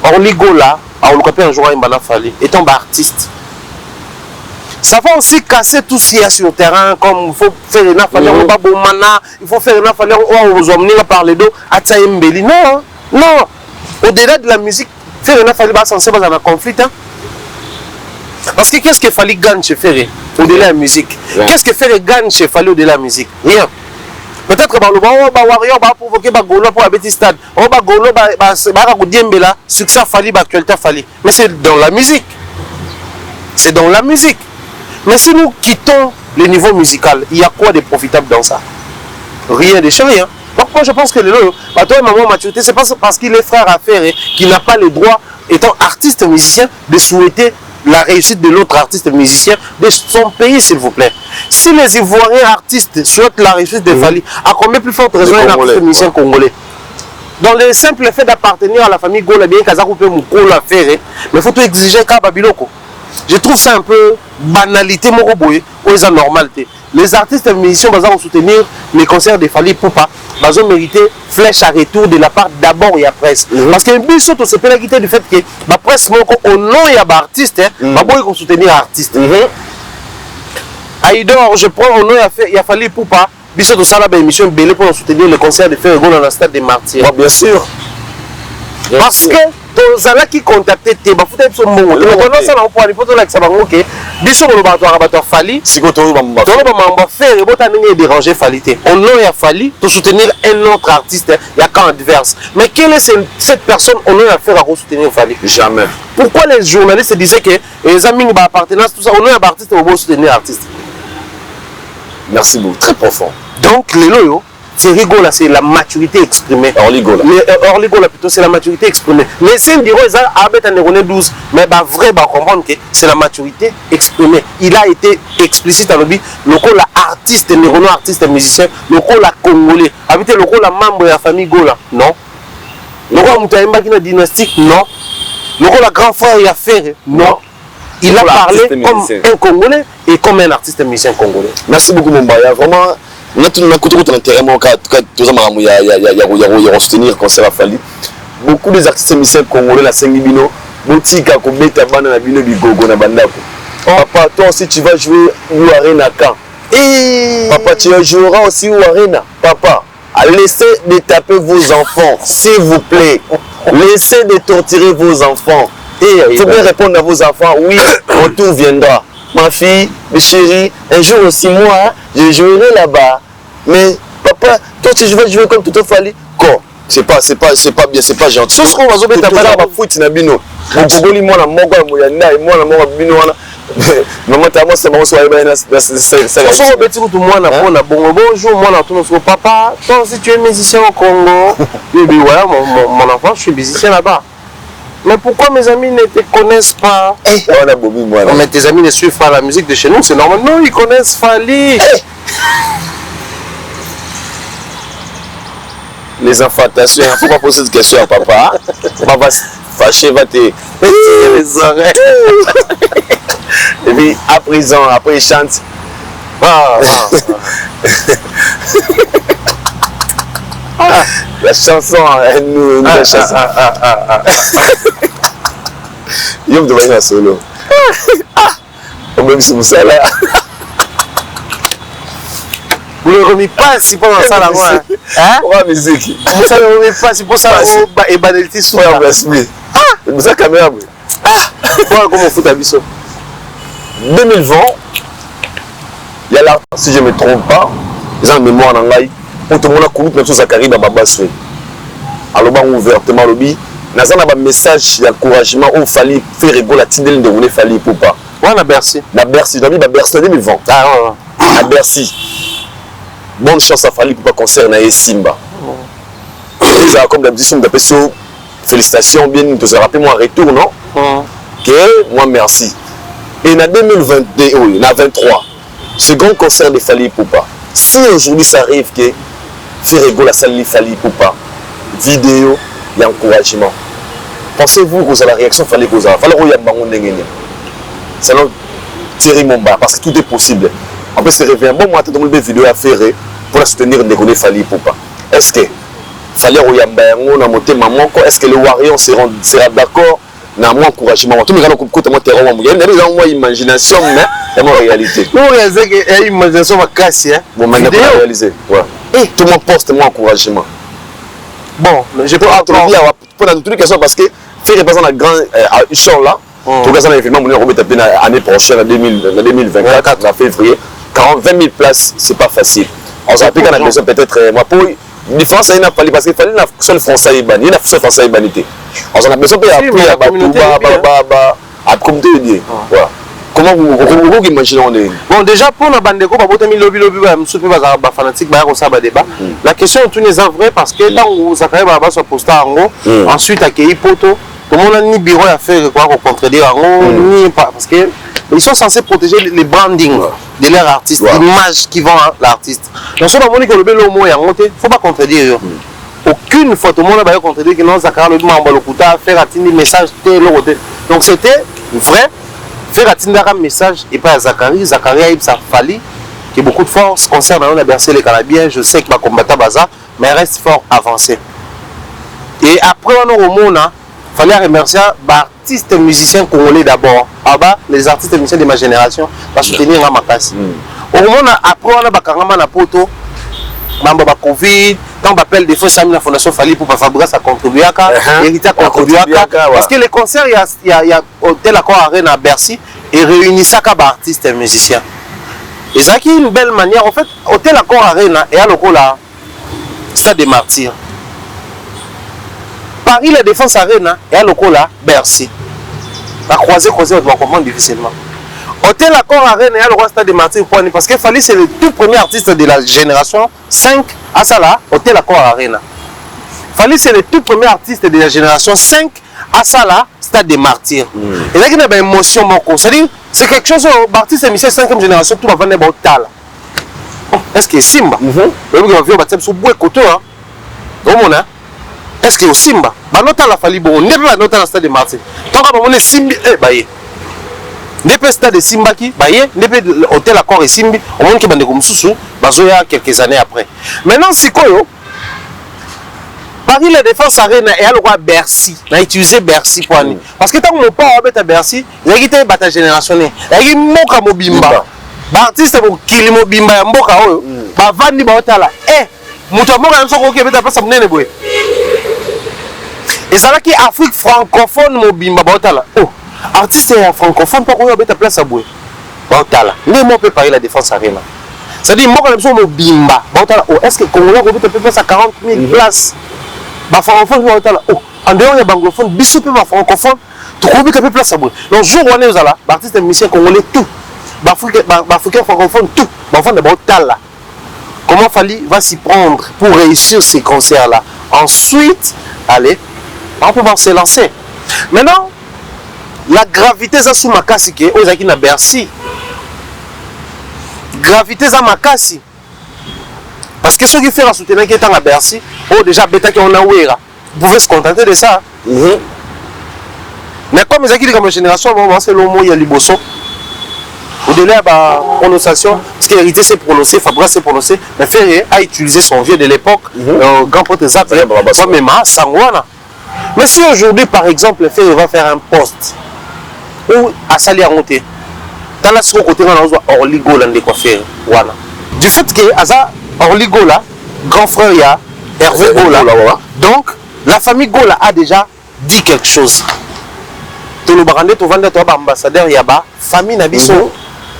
Orly Go là, un jour étant artiste. Ça va aussi casser tout ce qu'il y a sur le terrain, comme il faut faire une affaire, il faut faire une affaire, on vous emmener à parler d'eau, à Tsaïmbeli. Non, non. Au-delà de la musique, faire une affaire, c'est censé avoir un conflit. Parce que qu'est-ce qu'il fallait gagner chez Ferré au-delà de la musique? Qu'est-ce que Ferré gagne chez Fallait au-delà de la musique? Rien. Peut-être que le Warrior va provoquer Gaulois pour un petit stade. Gaulois va succès Fali, actualité Fali. Mais c'est dans la musique. C'est dans la musique. Mais si nous quittons le niveau musical, il y a quoi de profitable dans ça? Rien de rien. Donc moi je pense que toi maman maturité, c'est pas parce qu'il est frère à Ferré qu'il n'a pas le droit, étant artiste musicien, de souhaiter la réussite de l'autre artiste musicien de son pays, s'il vous plaît. Si les Ivoiriens artistes souhaitent la réussite de Fali, à combien plus forte raison un artiste musicien congolais? Dans le simple fait d'appartenir à la famille Gola, bien Kazakou peut moukoula à faire, mais il faut tout exiger qu'à Babiloko. Je trouve ça un peu banalité, moroboye, ou est normalité. Les artistes musiciens vont soutenir les concerts de Fali Poupa, ils ont mérité flèche à retour de la part d'abord et après. Parce que but surtout c'est pas la guitare du fait que la presse au nom il y a des artistes, ils vont soutenir artistes. Aïdor, je prends au nom il a fallu Poupa, biso de ça la émission belé pour soutenir le concert de Ferrego dans le stade des Martyrs. Bien sûr. Parce que tous ceux qui contactent tes bafouté sur mon monde. Maintenant ça on peut aller avec ça OK. Biso le laboratoire Fali, si ko to ba faire et botaner déranger Falité. On a ya Fali pour soutenir un autre artiste, il y a qu'un adverse. Mais quelle est cette personne on a affaire à soutenir Fali? Jamais. Pourquoi les journalistes disaient que les amis ba appartenance tout ça on a un artiste pour soutenir artiste? Merci beaucoup, très profond. Donc les loyaux Ferrego là c'est la maturité exprimée. Orly Go là plutôt c'est la maturité exprimée. Les scènes diront ils ont 12 mais bah vrai bah comprendre que c'est la maturité exprimée. Il a été explicite à l'objet le la artiste nérono artiste musicien le la congolais habité le la membre de la famille Gola non le Moutaïmba qui na dynastique non le la grand frère il a fait non il a parlé comme un Congolais et comme un artiste musicien congolais. Merci beaucoup Mombaya. Vraiment, on a tout intérêt à soutenir concert à Fali. Beaucoup des artistes musiciens congolais la Sengibino, Botika Kobeta Bana na Bino Bigogo na Bandako. Papa, toi aussi tu vas jouer ou Arena quand? Papa, tu joueras aussi ou Arena. Papa, laissez de taper vos enfants, s'il vous plaît. Laissez de torturer vos enfants. Il faut bien répondre à vos enfants, oui, mon tour viendra. Ma fille, mes chéris, un jour aussi moi, je jouerai là-bas. Mais papa, toi tu vas jouer comme tout au Fali. Quoi? C'est pas bien, c'est pas gentil. Ce qu'on va jouer ta balade foot na bino. Mokogoli moi na moko moyanda et moi na moko bino wana. Maman ta moi c'est moi soit ba na ça. So beti ko moi na pona bonjour moi na ton papa, toi si tu es musicien au Congo. Bébé voilà mon enfant, je suis musicien là-bas. Mais pourquoi mes amis ne te connaissent pas? Mais tes amis ne suivent pas la musique de chez nous, c'est normal. Non, ils connaissent Fali. Les enfants, attention, il ne faut pas poser cette question à papa. Papa va se fâcher, va te tirer les oreilles. Et puis, à présent, après il chante. La chanson, nous la chanson. Il me demande un solo. On me dit ça là. Vous ne remettez pas si pour ça là. Pour la musique. Vous ne remettez pas si pour ça là. Et banalité sous la blasphème. C'est ça caméra. Comment fout à biso 2020, il y a là, si je ne me trompe pas, ils ont une mémoire en live. Pour tout le monde a connu que Zakari va babasser. Alors, ouvertement, il y a un message d'encouragement où il fallait faire rigoler la tidelle de Roulé Fali pour pas. Ouais, la Bercy. La Bercy, dans la Bercy 2020. La Bercy. Bonne chance à Fali pour pas concerner Simba. Comme d'habitude, félicitations, bien, tu te rappelles moi en retour, non? Que moi, merci. Et en 2022, oui, en 2023, second concert de Fali Poupa. Si aujourd'hui ça arrive que faire rigoler la salle de Fali Poupa, vidéo et encouragement, pensez-vous que vous avez la réaction Fali Poupa? Fali Poupa, selon Thierry Momba, parce que tout est possible. En plus, c'est revient. Bon, moi, tu as des vidéos à faire pour la soutenir de Fali Poupa. Est-ce que Fali Poupa, est-ce que le Warrior sera d'accord? Na mon encouragement tout le monde côté mon terrain il y a moi imagination mais c'est mon réalité nous réaliser que imagination va casser hein bon maintenant pour réaliser ouais et tout le monde poste mon encouragement bon je peux introduire pour dans toutes les questions parce que faire représenter la grande show là tout cas ça l'événement on remet taper l'année prochaine en 2024 en février 20 000 places c'est pas facile on s'applique à la besoin peut-être moi pour différence il n'a pas parce qu'il fallait la fonction française et il a fonction française et banité on a besoin de appuyer à comme tu dis voilà comment vous imaginez on est bon déjà pour la bande de groupe à lobby fanatique débat la question est tout n'est vrai parce que là où Zakari Baba soit posté en haut ensuite accueilli poto tout le monde a ni bureau à faire quoi pour contredire en haut ni pas parce que ils sont censés protéger les brandings de leur artiste, l'image qui vend l'artiste. Donc, si on a dit que le bel homme est monté, il ne faut pas contredire. Aucune fois, tout le monde a contredire que non, Zakari le membre le Kouta, faire atteindre des messages de l'autre côté. Donc, c'était vrai, faire atteindre un message et pas à Zakari. Zakari a eu sa Fali, qui a beaucoup de force, concernant la bercé les Canabiens, je sais qu'il va combattre Baza, mais il reste fort avancé. Et après, on a au monde, il fallait remercier artistes musiciens congolais d'abord. Les artistes musiciens de ma génération pour soutenir ma casse. Au moment après on a bakangama na poto, mamba ba Covid, quand on appelle des fois Sami la fondation Fali pour Fabrice ça contribuer à Hérita contribuer parce que les concerts il y a hôtel Accord Arena à Bercy et réunissent à artistes musiciens. Et ça qui est une belle manière en fait hôtel Accord Arena et à l'okola Stade des Martyrs. Paris la Défense Arena et à l'okola Bercy. La croisée, on va comprendre difficilement. Hôtel Accord Arena et à l'okola Stade des Martyrs parce que Fali c'est le tout premier artiste de la génération 5 à ça là, Hôtel Accord Arena. Fali c'est le tout premier artiste de la génération 5 à ça là, Stade des Martyrs. Et là il y a une émotion c'est-à-dire c'est quelque chose artiste émission 5e génération tout va vendre au tal. Est-ce que Simba le gars va battre sur bois côté hein. Comment on est-ce que au Simba, bah nota la Fali bon, on est la nota dans Stade des Martyrs. Tant qu'on est Simba, Depuis stade de Simbaki, depuis l'hôtel Accord et Simbi, au monde qui bande comme Soussou, Bazoya quelques années après. Maintenant, c'est quoi? Paris la défense arena et à le roi Bercy. On a utilisé Bercy pour aller. Parce que tant que mon père a Bercy, il y a quitté bataille générationnelle. Il y a Moka Mobimba. L'artiste pour Kili Mobimba ya Mboka oyo. Ba vandi ba otala. Muto Mboka nso ko kebeta place munene boye. Et ça là qui Afrique francophone Mobimba ba otala. Oh, artiste francophone pas ko beta place boye. Ba otala. Ni mo peut Paris la défense arena. C'est-à-dire Mboka nso Mobimba ba otala. Oh, est-ce que Congolais ko beta place à 40 000 places? Ba francophone ba otala. Oh, en dehors ya anglophone, biso pe ba francophone, to ko beta place boye. Donc jour où on est là, artiste musicien congolais tout. Africain francophone tout, comment Fally va s'y prendre pour réussir ces concerts-là. Ensuite, allez, on va pouvoir se lancer. Maintenant, la gravité ça sous Makasi qui est aux à Bercy. Gravité ça Makasi. Parce que ceux qui font la soutenir qui est à Bercy, oh déjà bêta qui on a ouéra. Vous pouvez se contenter de ça. Mais comme les acquis comme génération, c'est le mot il y a Liboso. Au-delà de la prononciation, parce qu'hérité c'est prononcé, Fabrice c'est prononcé, mais Ferré a utilisé son vieux de l'époque, grand pote Zap, Sangwana. Mais si aujourd'hui, par exemple, Ferré va faire un poste, ou à Sali à monter, dans la seconde côté, on a Orligo là, du fait que Aza Orligo là, grand frère, il y a Hervé Gola. Donc, la famille Gola a déjà dit quelque chose. Tout le barandé, tout le vendeur, tout l'ambassadeur, il y a la famille Nabiso.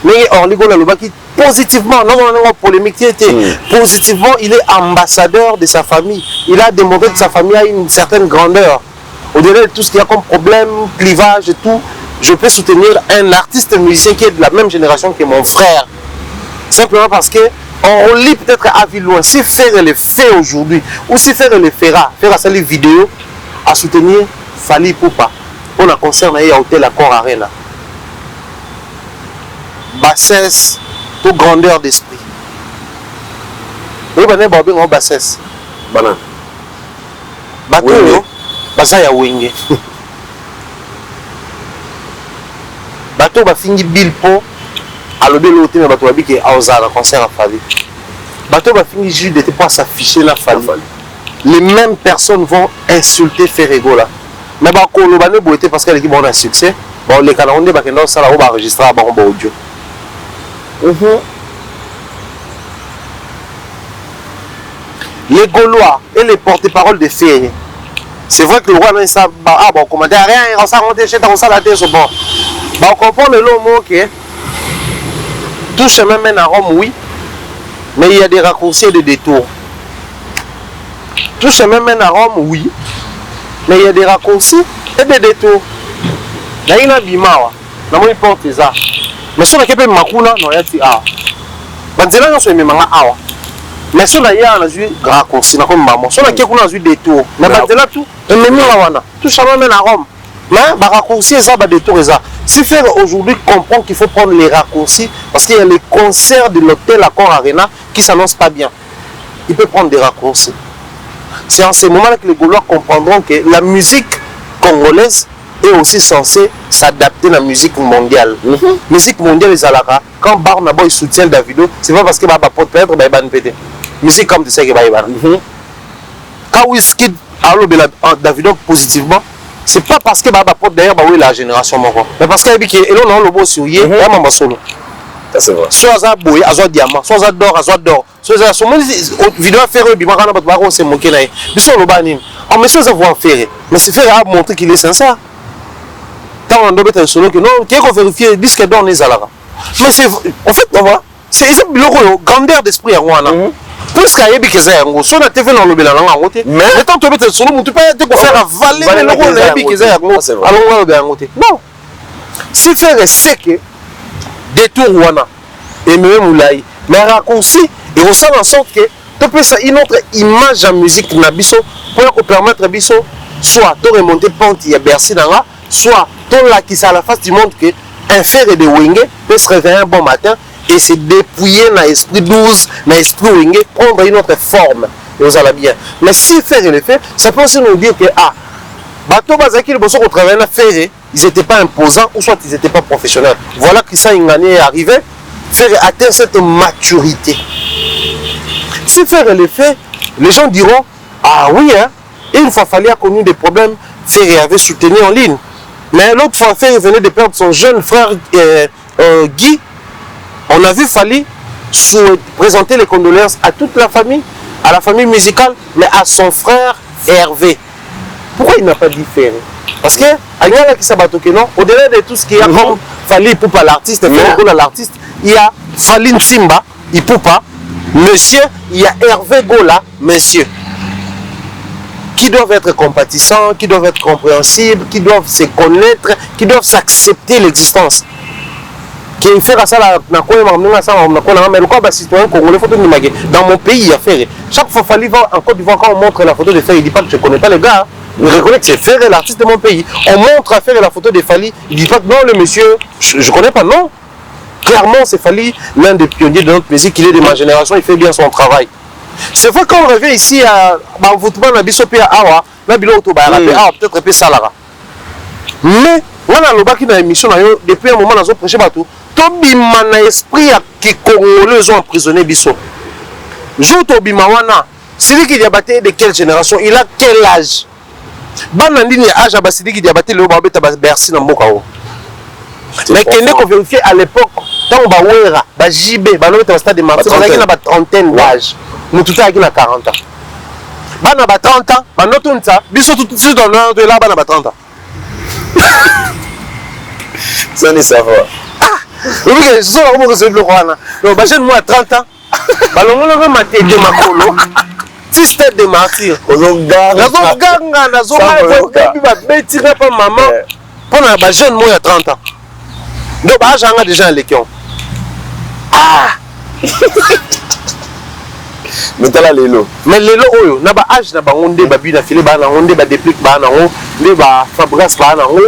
Mais Orligo qui positivement, non polémique, positivement, il est ambassadeur de sa famille. Il a démontré que sa famille a une certaine grandeur. Au-delà de tout ce qu'il y a comme problème, clivage et tout, je peux soutenir un artiste musicien qui est de la même génération que mon frère. Simplement parce que on lit peut-être à vie loin. Si faire le fait aujourd'hui, ou si faire le fera, faire ça les vidéos, à soutenir Fally Ipupa. On a concert à Hôtel Accord Arena. Bassesse, toute grandeur d'esprit. Oui, on a bassesse. Banan. Bateau, basa ya wenge. Bateau ba fingi bill po alobe l'autre mais bateau ba biki aozara concert à Fally. Bateau ba fingi juste de pas s'afficher la Fally. Les mêmes personnes vont insulter Ferrego là. Mais ba ko lo ba ne boité parce que l'équipe a un succès. Bon les canards ba kendo sala ba enregistrer ba audio. Les Gaulois et les porte-parole de Ferré. C'est vrai que le roi n'a pas bon commentaire rien, on s'est rendu chez dans ça la tête bon. On comprend le mot que tout chemin mène à Rome, oui, mais il y a des raccourcis et des détours. Tout chemin mène à Rome, oui, mais il y a des raccourcis et des détours. Il y a une bimawa, dans mon porte ça. Mais si on a quelque chose makuna, non, il y a des banzela non, c'est même awa. Mais si on a eu raccourci, on a comme si on a quelque chose détour. Mais banzela tout, même là tout chemin mène à Rome. Mais raccourci ça, détour ça. Si faire aujourd'hui comprend qu'il faut prendre les raccourcis parce qu'il y a les concerts de l'hôtel Accord Arena qui s'annoncent pas bien. Il peut prendre des raccourcis. C'est en ces moments-là que les Gaulois comprendront que la musique congolaise est aussi censée s'adapter à la musique mondiale. Musique mondiale, les Alaka, quand Barna Boy soutient Davido, c'est pas parce que va porte peut-être Baïban pété. Musique comme tu sais que Baïban. Quand Wizkid a Davido positivement, c'est pas parce que Baba porte d'ailleurs la génération moko, mais parce que et là on le beau sur yé, et maman solo. Ça c'est vrai. Soit ça boy, soit diamant, soit ça d'or, soit d'or. Soit ça son vidéo faire bi makana ba ko se moquer là. Biso lo bani. On met ça voir faire. Mais c'est faire à montrer qu'il est sincère. Tant on doit être solo que non, qui est vérifier disque d'or les alara. Mais c'est en fait on voit, c'est le grandeur d'esprit à Rwanda. Plus qu'à Yebi Kezayango, si on a TV dans le Bélan, mais tant que tu es solo, tu peux te faire avaler le rôle de Yebi Kezayango. Alors on va le non. Si faire c'est que détour Wana et même Moulay, mais raccourci et on sent en sorte que tu peux faire une autre image en musique Nabiso pour permettre Biso soit de remonter pente il y a Bercy dans là, soit ton là qui à la face du monde que un fer et de Wenge peut se réveiller un bon matin et se dépouiller dans l'esprit 12, dans l'esprit Wenge, prendre une autre forme. Et vous allez bien. Mais si faire le fait, ça peut aussi nous dire que bateau bazaki le bosso travailler na Ferré, ils n'étaient pas imposants ou soit ils n'étaient pas professionnels. Voilà que ça Ingani est arrivé, Ferré atteint cette maturité. Si Ferré le fait, les gens diront ah oui hein, et une fois Fali a connu des problèmes, Ferré avait soutenu en ligne. Mais l'autre fois Ferré venait de perdre son jeune frère Guy. On a vu Fali présenter les condoléances à toute la famille, à la famille musicale, mais à son frère Hervé. Pourquoi il n'a pas dit Ferré? Parce que au-delà de tout ce qu'il y a comme Fali Ipupa l'artiste, l'artiste, il y a Fali Nsimba Ipupa, monsieur, il y a Hervé Gola, monsieur, qui doivent être compatissants, qui doivent être compréhensibles, qui doivent se connaître, qui doivent s'accepter l'existence. Qui fait ça mais le citoyen congolais dans mon pays il y a Ferré. Chaque fois Fali va en Côte d'Ivoire, quand on montre la photo de Ferré, il ne dit pas que je ne connais pas le gars. Il reconnaît que c'est Ferré l'artiste de mon pays. On montre à Ferré la photo de Fali, il ne dit pas que non le monsieur, je ne connais pas, non. Clairement c'est Fali, l'un des pionniers de notre musique, il est de ma génération, il fait bien son travail. C'est vrai quand on revient ici à Awa, peut-être un peu Salara. Mais on a l'obaki dans l'émission depuis un moment dans prêché bateau. Tobima na esprit qui congolais ont emprisonné biso. Jo Tobima wana, Sidiki Diabaté de quelle génération? Il a quel âge? Banandini âge à Sidiki Diabaté le babeta Bercy na mboka o. Mais kende ko vérifier à l'époque, tant ba wera, ba JB, ba no stade de Marseille, ba na ba trentaine d'âge. Mututa aki na 40 ans. Bana ba 30 ans, ba notunta, biso tout de suite dans l'heure de là bana ba 30 ans. Ça n'est ça va. Oui, je suis là comme c'est le roi. Donc, j'ai moi 30 ans. Ballon on ma tête de ma colo. Fils de martyr. Ganga na zo ma bêtise pas maman. Pour la jeune moi à 30 ans. Donc bah j'ai déjà l'équion. Ah. Mais t'as la lelo. Mais lelo oyo na ba âge na ba onde ba bi na filé ba na onde ba déplique ba na on, ne ba Fabrice ba na on.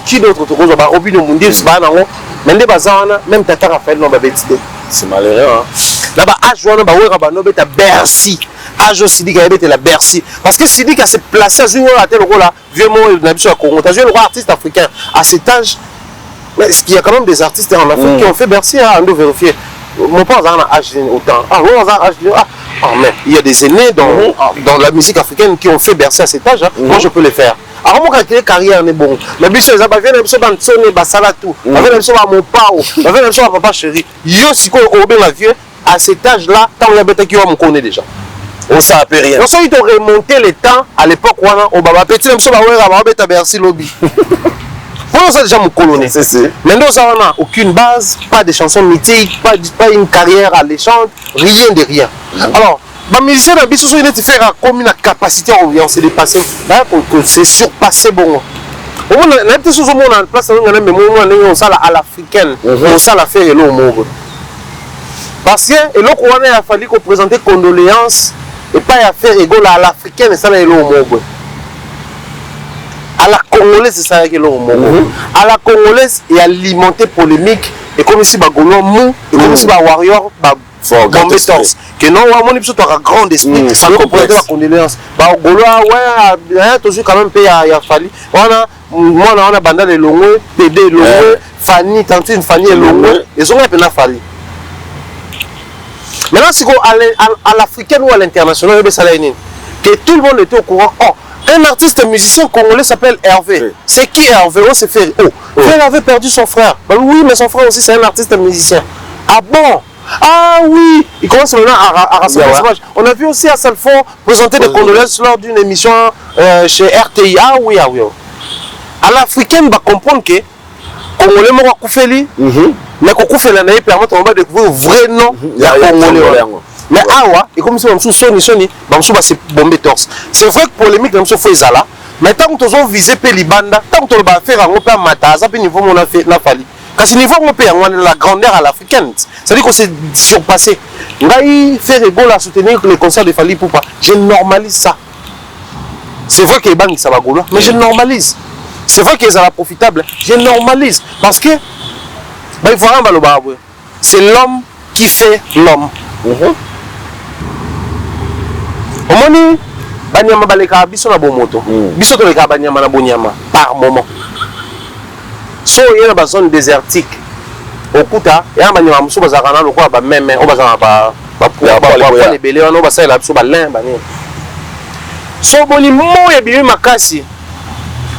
Qui d'autre te cause ba Robino Mundi ba na on. Mais les bazana même Tata Raphaël non ba bêtise. C'est malheureux hein. Là-bas âge wana ba wera ba no beta Bercy. Âge aussi dit qu'il y a la Bercy parce que Sidi qui a se placé à une à tel rôle là, vieux mot na biso à Congo. T'as vu le roi artiste africain à cet âge. Mais est-ce qu'il y a quand même des artistes en Afrique qui ont fait Bercy à nous vérifier. Mon père a âge autant. Ah, mais il y a des aînés dans la musique africaine qui ont fait Bercy à cet âge. Hein. Moi, je peux les faire. Alors, moi, quand carrière est bon. Mais bien sûr, ça va venir dans Sonné, Basalatou. Ça va venir à mon pao. Ça va venir à papa chéri. Yo, si on a la vieux, à cet âge-là, tant il y a bête qui me connaît déjà. On s'en a rien. Donc, ils ont remonté les temps à l'époque où on a petit, on a Bercy lobby. Pour ça déjà mon coloné. Mais nous n'avons aucune base, pas de chansons mythiques, pas une carrière alléchante, rien de rien. Alors, les musiciens ont besoin de faire comme une capacité à se dépasser, c'est surpasser bon. On a des choses en place, on s'en à l'africaine, on s'en a fait le monde. Parce que il a fallu qu'on présente condoléances et pas à faire égal à l'africaine et ça le monde. À la congolaise, c'est ça qui est le mot. À la congolaise, il y a alimenté polémique et comme si Bagolo mou et comme si Warrior bombé torse. Que non, on a plutôt un grand esprit, ça comprend la condoléance. Bagolo, ouais, toujours quand même payé à Fali. On a bandé les longs, PD longs, Fanny, Tantine, Fanny et longs, ils ont un peu Fali. Maintenant, si à l'africaine ou à l'international, que tout le monde était au courant. Un artiste musicien congolais s'appelle Hervé. C'est qui Hervé? On s'est fait. Hervé avait perdu son frère. Ben oui, mais son frère aussi c'est un artiste musicien. Ah bon? Ah oui! Il commence maintenant à rassembler les images. On a vu aussi à Salfon présenter des condoléances lors d'une émission chez RTI. Ah oui, ah oui. À l'africaine, va comprendre que Congolais m'a coupé. Mais Kokoufeli n'a pas permis de découvrir le vrai nom de Congolais. Mais awa, et comme si on Sony, c'est bombé torse. C'est vrai que polémique, on fait ça là. Mais tant que tu as visé Libanda, tant que tu as fait un peu Mataza, puis niveau on a fait la fali. Quand ce niveau on a la grandeur à l'africaine, c'est-à-dire qu'on s'est surpassé. Ngaï fait rigolo à soutenir les concerts de Fali Ipupa. Je normalise ça. C'est vrai que les banques ça va gaulois, mais je normalise. C'est vrai qu'ils sont profitables, je normalise. Parce que, il faut un c'est l'homme qui fait l'homme. Omoni banyama baleka biso na bomoto biso toleka banyama na bonyama par moment so il y a une zone désertique okuta ya banyama musu bazaka na lokola ba meme o bazaka ba les belé wana basala biso ba lin ba nini so boni moya bimi makasi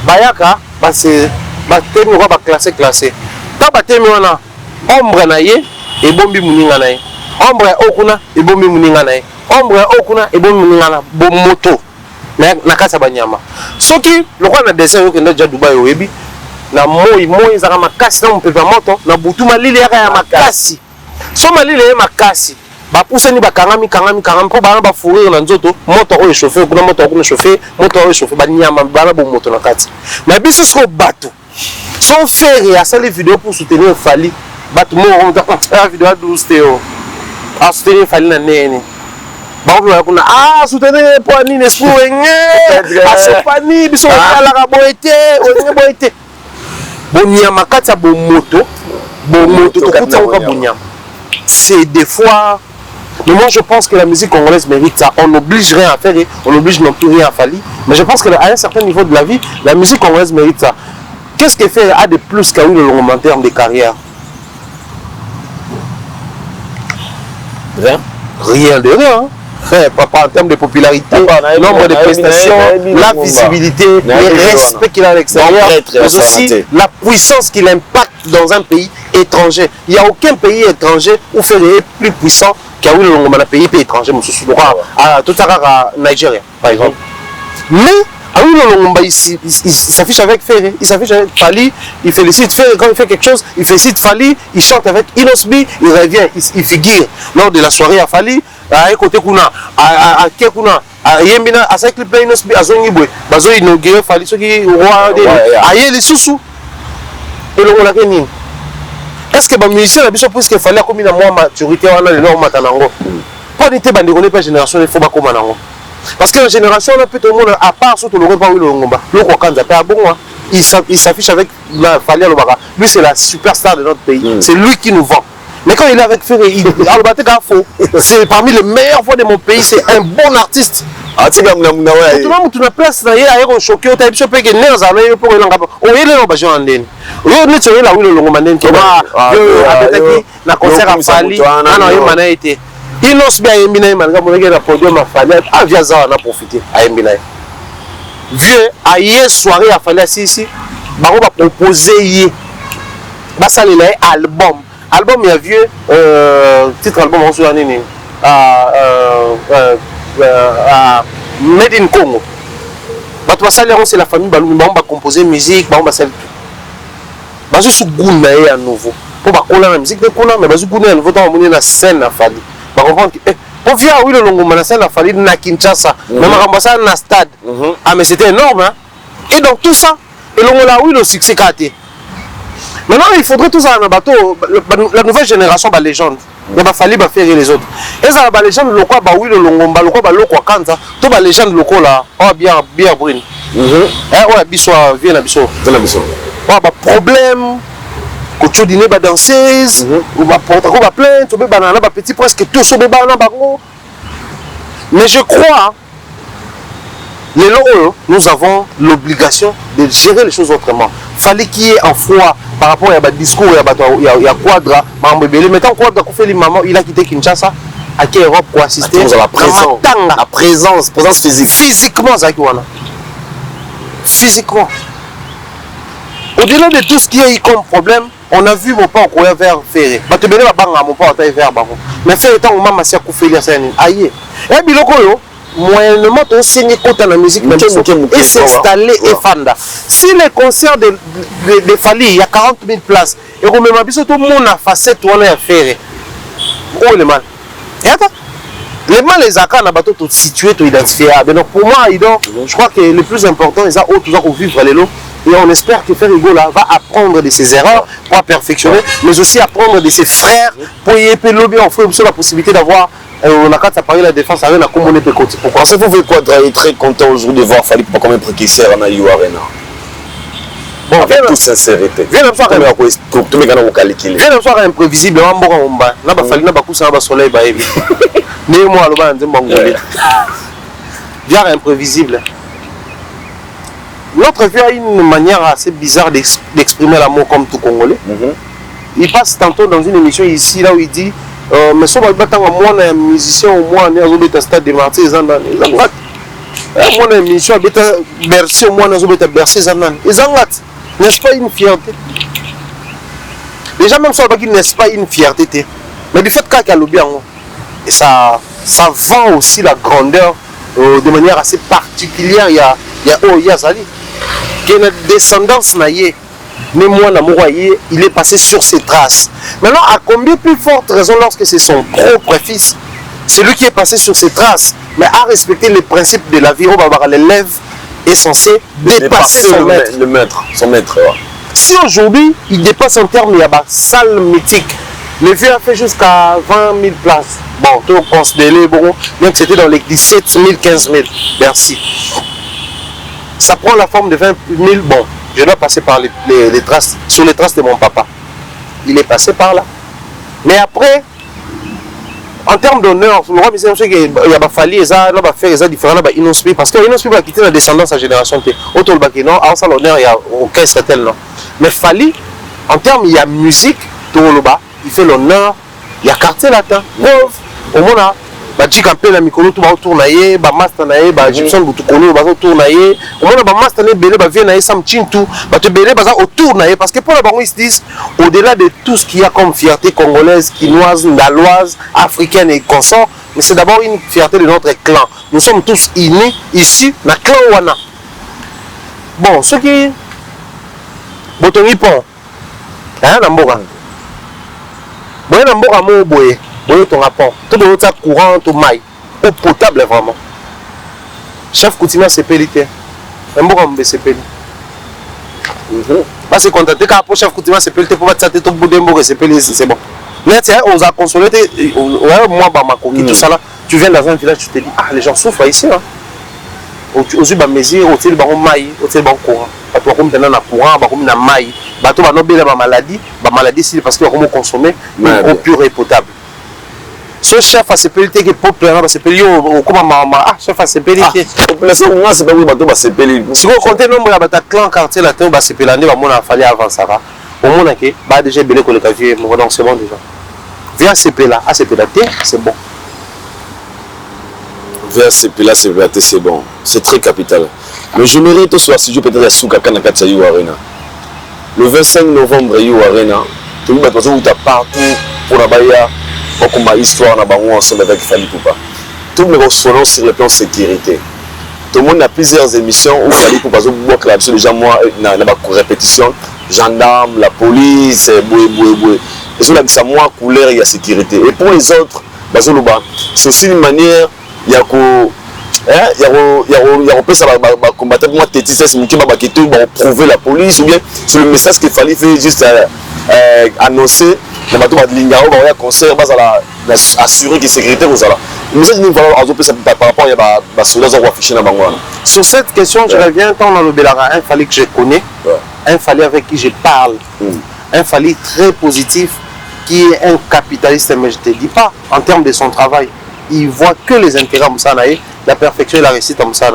bayaka base batemi ko ba classé ta batemi wana ombre na ye ebombi muninga na ye ombre okuna ebombi muninga na ye ombre okuna ebombi muninga na bomoto na kasa banyama soki lokwa na dessin yo kende ja Dubai oyebi na moi zaka makasi na mpepa moto na butu malili yaka ya makasi so malili ya makasi bapusani bakangami po bana ba fourrir na nzoto moto oyo chauffer kuna moto okuna chauffer moto oyo chauffer banyama bana bomoto na kati na biso sko bato son faire à sali vidéo pour soutenir Fally bato mo on ta vidéo à 12 théo à soutenir Fally na nene ba ko kuna soutenir pour ni nespo ngé a sopani biso ala ka boité bonyama kati ya bomoto to kutsa ka bonyama c'est des fois. Mais moi je pense que la musique congolaise mérite ça. On n'oblige rien à faire, on n'oblige non plus rien à Fally. Mais je pense qu'à un certain niveau de la vie, la musique congolaise mérite ça. Qu'est-ce que fait a de plus qu'à eu le long en termes de carrière? Rien de rien. Pas en termes de popularité, nombre de prestations, la visibilité, le respect qu'il a à l'extérieur, mais aussi la puissance qu'il impacte dans un pays étranger. Il n'y a aucun pays étranger où faire plus puissant qu'il y a eu le long de pays étranger. Tout ça à Nigeria, par exemple. Mais il s'affiche avec Ferré, il s'affiche avec Fally, il félicite Ferré quand il fait quelque chose, il félicite Fally, il chante avec Inosbi, il revient, il figure lors de la soirée à Fally. À côté kuna à Kekuna à Yembina à cinq clips Inosbi à Zongibwe bazo inauguré Fally ce qui roi de à Yeli Sousou et le on a gagné. Est-ce que les musiciens la biso puisque Fally a commis la moins maturité on a le nom matanango pas d'été bandérolé par génération il faut pas comme nango parce que la génération on a peut tout le monde à part surtout le repas où le ngomba le Kwakanza pas bon il s'affiche avec la Fally Alobaka lui c'est la superstar de notre pays c'est lui qui nous vend. Mais quand il est avec Ferré, c'est parmi les meilleures voix de mon pays, c'est un bon artiste. Ah, tu vas me tu place là, il y a un choqué, tu as dit que tu as allé pour le langage. Oh, il est là, bah, j'en ai. Oh, il est là, oui, le langage qui va na concert à Fally, non, il m'a été. Il n'ose bien Mbina, malgré mon gars, la podium à Fally, à Viaza, on a profité à Mbina. Vieux, à hier soirée à Fally ici, bah, on va proposer, bah, ça, il est album. Album il y a vieux titre album on se année Made in Congo. Bah toi ça c'est la famille Balou on va composer musique on va celle bah je suis goût à nouveau pour pas coller la musique de Kona mais bah je goût à nouveau dans mon scène à Fally bah comprendre que pour via oui le longo na scène à Fally na Kinshasa mais ma rambassa na stade ah mais c'était énorme hein et donc tout ça et longo là oui le succès qu'a. Maintenant, il faudrait tout ça dans le bateau, la nouvelle génération, la légende. Il va falloir faire les autres. Et ça, la légende, le quoi, oui, le longomba, le quoi, le quoi, quand ça, tout la légende, le quoi là, oh, bien brune. Ouais, biso, viens la biso. Ouais, problème, que tu dîner, danseuse, ou porte, ou plainte, ou banana, petit, presque tout sur le banana, mais je crois, les lots, nous avons l'obligation de gérer les choses autrement. Fallait qu'il y ait un foi par rapport à discours, il y a Quadra, mais tant Quadra qu'on fait les mamans, il a quitté Kinshasa, à qui Europe pour assister à la présence physique. Physiquement, ça physiquement. Au-delà de tout ce qui est comme problème, on a vu mon père courir vers Ferré. Tu veux dire mon père est vers Baro. Mais Ferré tant maman s'est coupé les scènes. Aïe. Et biloko moyennement on signe compte à la musique et s'installer et fanda. Si les concerts de Fally, il y a 40 000 places et on même tout le monde a facette on a fait. Oh le mal. Et attends. Les mal les accords na bateau tout situé tout identifié. Donc pour moi je crois que le plus important c'est ça toujours vivre les lots et on espère que Ferré Gola va apprendre de ses erreurs pour perfectionner mais aussi apprendre de ses frères pour y épée lobby offrir la possibilité d'avoir on a quand parlé la défense avec la communauté côté. Pourquoi vous pouvez être très content aujourd'hui de voir Fally pour combien précaire en You Arena. Bon, avec toute sincérité. Viens le soir tout les gars ont calculé. Viens le soir imprévisible on mbora omba. Na ba Fally na ba kusa na ba soleil ba ebi. Ne moi aloba nze mbongoli. Viard imprévisible. Notre vieux a une manière assez bizarre d'exprimer l'amour comme tout Congolais. Il passe tantôt dans une émission ici, là où il dit mais si on va un musicien au moins, on a un stade de Martyrs, ils ont une émission, Bercy au moins, on a Bercy, ils ont n'est-ce pas une fierté? Déjà, même si on n'est pas une fierté, mais du fait qu'il y a le bien, et ça vend aussi la grandeur de manière assez particulière. Il y a Zali, qui est une descendance naïe. Mais moi, il est passé sur ses traces. Maintenant, à combien plus forte raison lorsque c'est son propre fils, c'est lui qui est passé sur ses traces, mais à respecter les principes de la vie, l'élève est censé dépasser son maître. Ouais. Si aujourd'hui, il dépasse en termes, il y a une salle mythique. Le vieux a fait jusqu'à 20 000 places. Bon, tout considéré, bon, bien que c'était dans les 17 000, 15 000. Merci. Ça prend la forme de 20 000. Bon, je dois passer par les traces, sur les traces de mon papa. Il est passé par là. Mais après, en termes d'honneur, le roi Misé, il y a fallu faire différent, parce qu'il va quitter la descendance à génération. Autour de non, à ça l'honneur, il y a aucun certain nom. Mais Fali, en termes, il y a musique, il fait l'honneur, il y a quartier latin, au monde, il y a la micro, tout va tourner, master naïe, Gibson Boutoukolo, va tourner, au monde, master naïe, belé, vient naïe, sam chintou, te belé, autour naïe, parce que pour la banque, ils se disent, au-delà de tout ce qu'il y a comme fierté congolaise, quinoise, ndaloise, africaine et consort, mais c'est d'abord une fierté de notre clan. Nous sommes tous unis ici, dans le clan Wana. Bon, ceux qui. Botongi pont. Hein, Namboka. Boye Namboka, mo boye. Boye ton rapport. Tout le monde courant, tout maille. Eau potable, vraiment. Chef coutumier, c'est pélité. Namboka, c'est pélité. Parce que quand tu as chef coutumier, c'est pélité. Pour battre tout bout de c'est pélité, c'est bon. Mais tu sais, on a consolé. Moi, Bamako, tout ça là. Tu viens dans un village, tu te dis, ah, les gens souffrent ici. Hein. Aux yeux, mesure, au tel bon maille, au tel bon courant. Parce qu'on a un courant, on a un maille. Bateau va nober la maladie, c'est parce qu'on va consommer eau pure et potable. Ce chef a ses pellités qui est populaire, c'est pellié au comment ah chef a ses pellités. Population moi c'est pas oui bateau va se pellier. Si vous comptez nombre de bata clan quartier latin va se pellier, va mon fallait avant ça va. Au monde que bah déjà belé que le café, donc c'est bon déjà. Viens se pellier là, se pellier c'est bon. Vers ce là c'est bon. C'est très capital. Mais je mérite tout soit si je peut-être à Soukaka na Katsa You Arena. Le 25 novembre You Arena, tout le monde va partout pour la Bahia. Comme histoire na bango ensemble avec Fali Poupa. Tout le monde sonne sur le plan sécurité. Tout le monde a plusieurs émissions où Fali Poupa boire là déjà moi na répétition gendarme, la police, boué. Et sur la ça moi couleur et la sécurité. Et pour les autres, c'est aussi une manière il y a ça va combattre moi tétis qui va prouver la police ou bien c'est le message qu'il fallait faire juste annoncer le bateau va lingao va concert va assurer que sécurité aux là le message nous va par rapport il y a soldats qui afficher dans bango. Sur cette question je reviens tant dans le Belara un fallait que je connais un fallait avec qui je parle un fallait très positif qui est un capitaliste mais je te dis pas en termes de son travail. Il voit que les intérêts comme ça, la perfection et la réussite comme ça.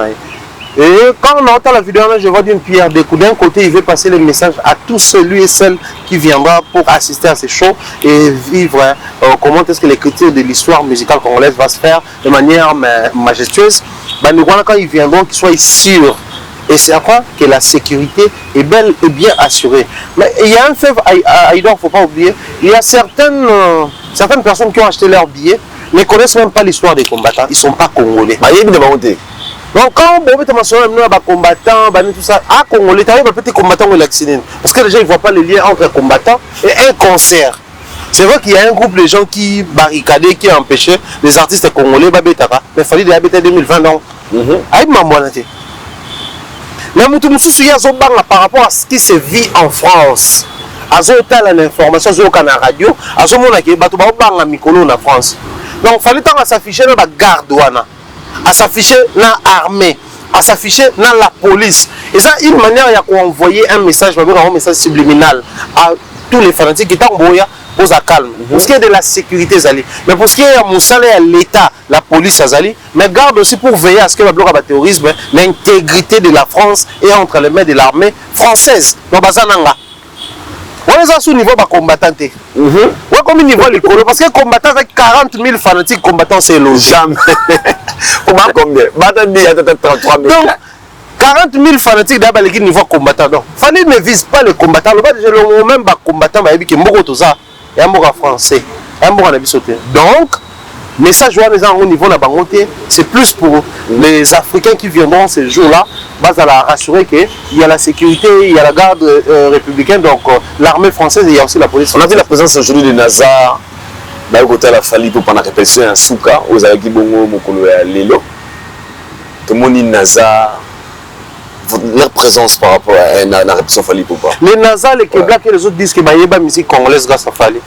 Et quand on entend la vidéo, je vois d'une pierre des coups. D'un côté, il veut passer le message à tous celui et celles qui viendra pour assister à ces shows et vivre comment est-ce que l'écriture de l'histoire musicale congolaise va se faire de manière majestueuse. Ben, nous voilà quand ils viendront qu'ils soient sûrs. Et c'est à quoi que la sécurité est belle et bien assurée. Mais il y a un fait, il ne faut pas oublier, il y a certaines personnes qui ont acheté leurs billets ne connaissent même pas l'histoire des combattants, ils ne sont pas congolais. Donc quand on peut mentionner les combattants, tout ça, ah congolais, tu arrives à petit combattant ou l'accident. Parce que les gens ne voient pas le lien entre un combattant et un concert. C'est vrai qu'il y a un groupe de gens qui barricadaient, qui empêchaient les artistes congolais, mais il fallait de habiter 2020 donc. Mais par rapport à ce qui se vit en France, l'information sur la radio, à ce moment-là, il y a micro en France. Donc il fallait s'afficher dans la garde, à s'afficher dans l'armée, à s'afficher dans la police. Et ça, une manière d'envoyer un message subliminal à tous les fanatiques qui sont envoyés pose à calme. Pour ce qui est de la sécurité, Zali. Mais pour ce qui est de Moussala et l'État, la police, Zali, mais garde aussi pour veiller à ce que le bloc à terrorisme, l'intégrité de la France est entre les mains de l'armée française. Donc, Bazananga. On est sous niveau de combattant. Ouais, comme niveau l'école, parce que combattant avec 40 000 fanatiques combattants, c'est logique. Jamais. Combien? 33 000. Donc, 40 000 fanatiques d'abord l'équipe niveau combattant. Donc, Fanny ne vise pas les combattants. Le même combattant, il y a un mot français, un mot sauté. Donc, message au niveau de la bangoté, c'est plus pour les Africains qui viendront ces jours-là, à la rassurer qu'il y a la sécurité, il y a la garde républicaine, donc l'armée française et il y a aussi la police. On a vu la présence aujourd'hui de NASA, d'un côté à la Fali pour prendre la répétition à Souka, aux Alakibongo, Mokolo et Lelo. Tout le monde dit NASA. Leur présence par rapport à la répétition Fali Poupa. Les NASA, les Québécois et les autres disent que il y a une musique congolaise grâce à Fali.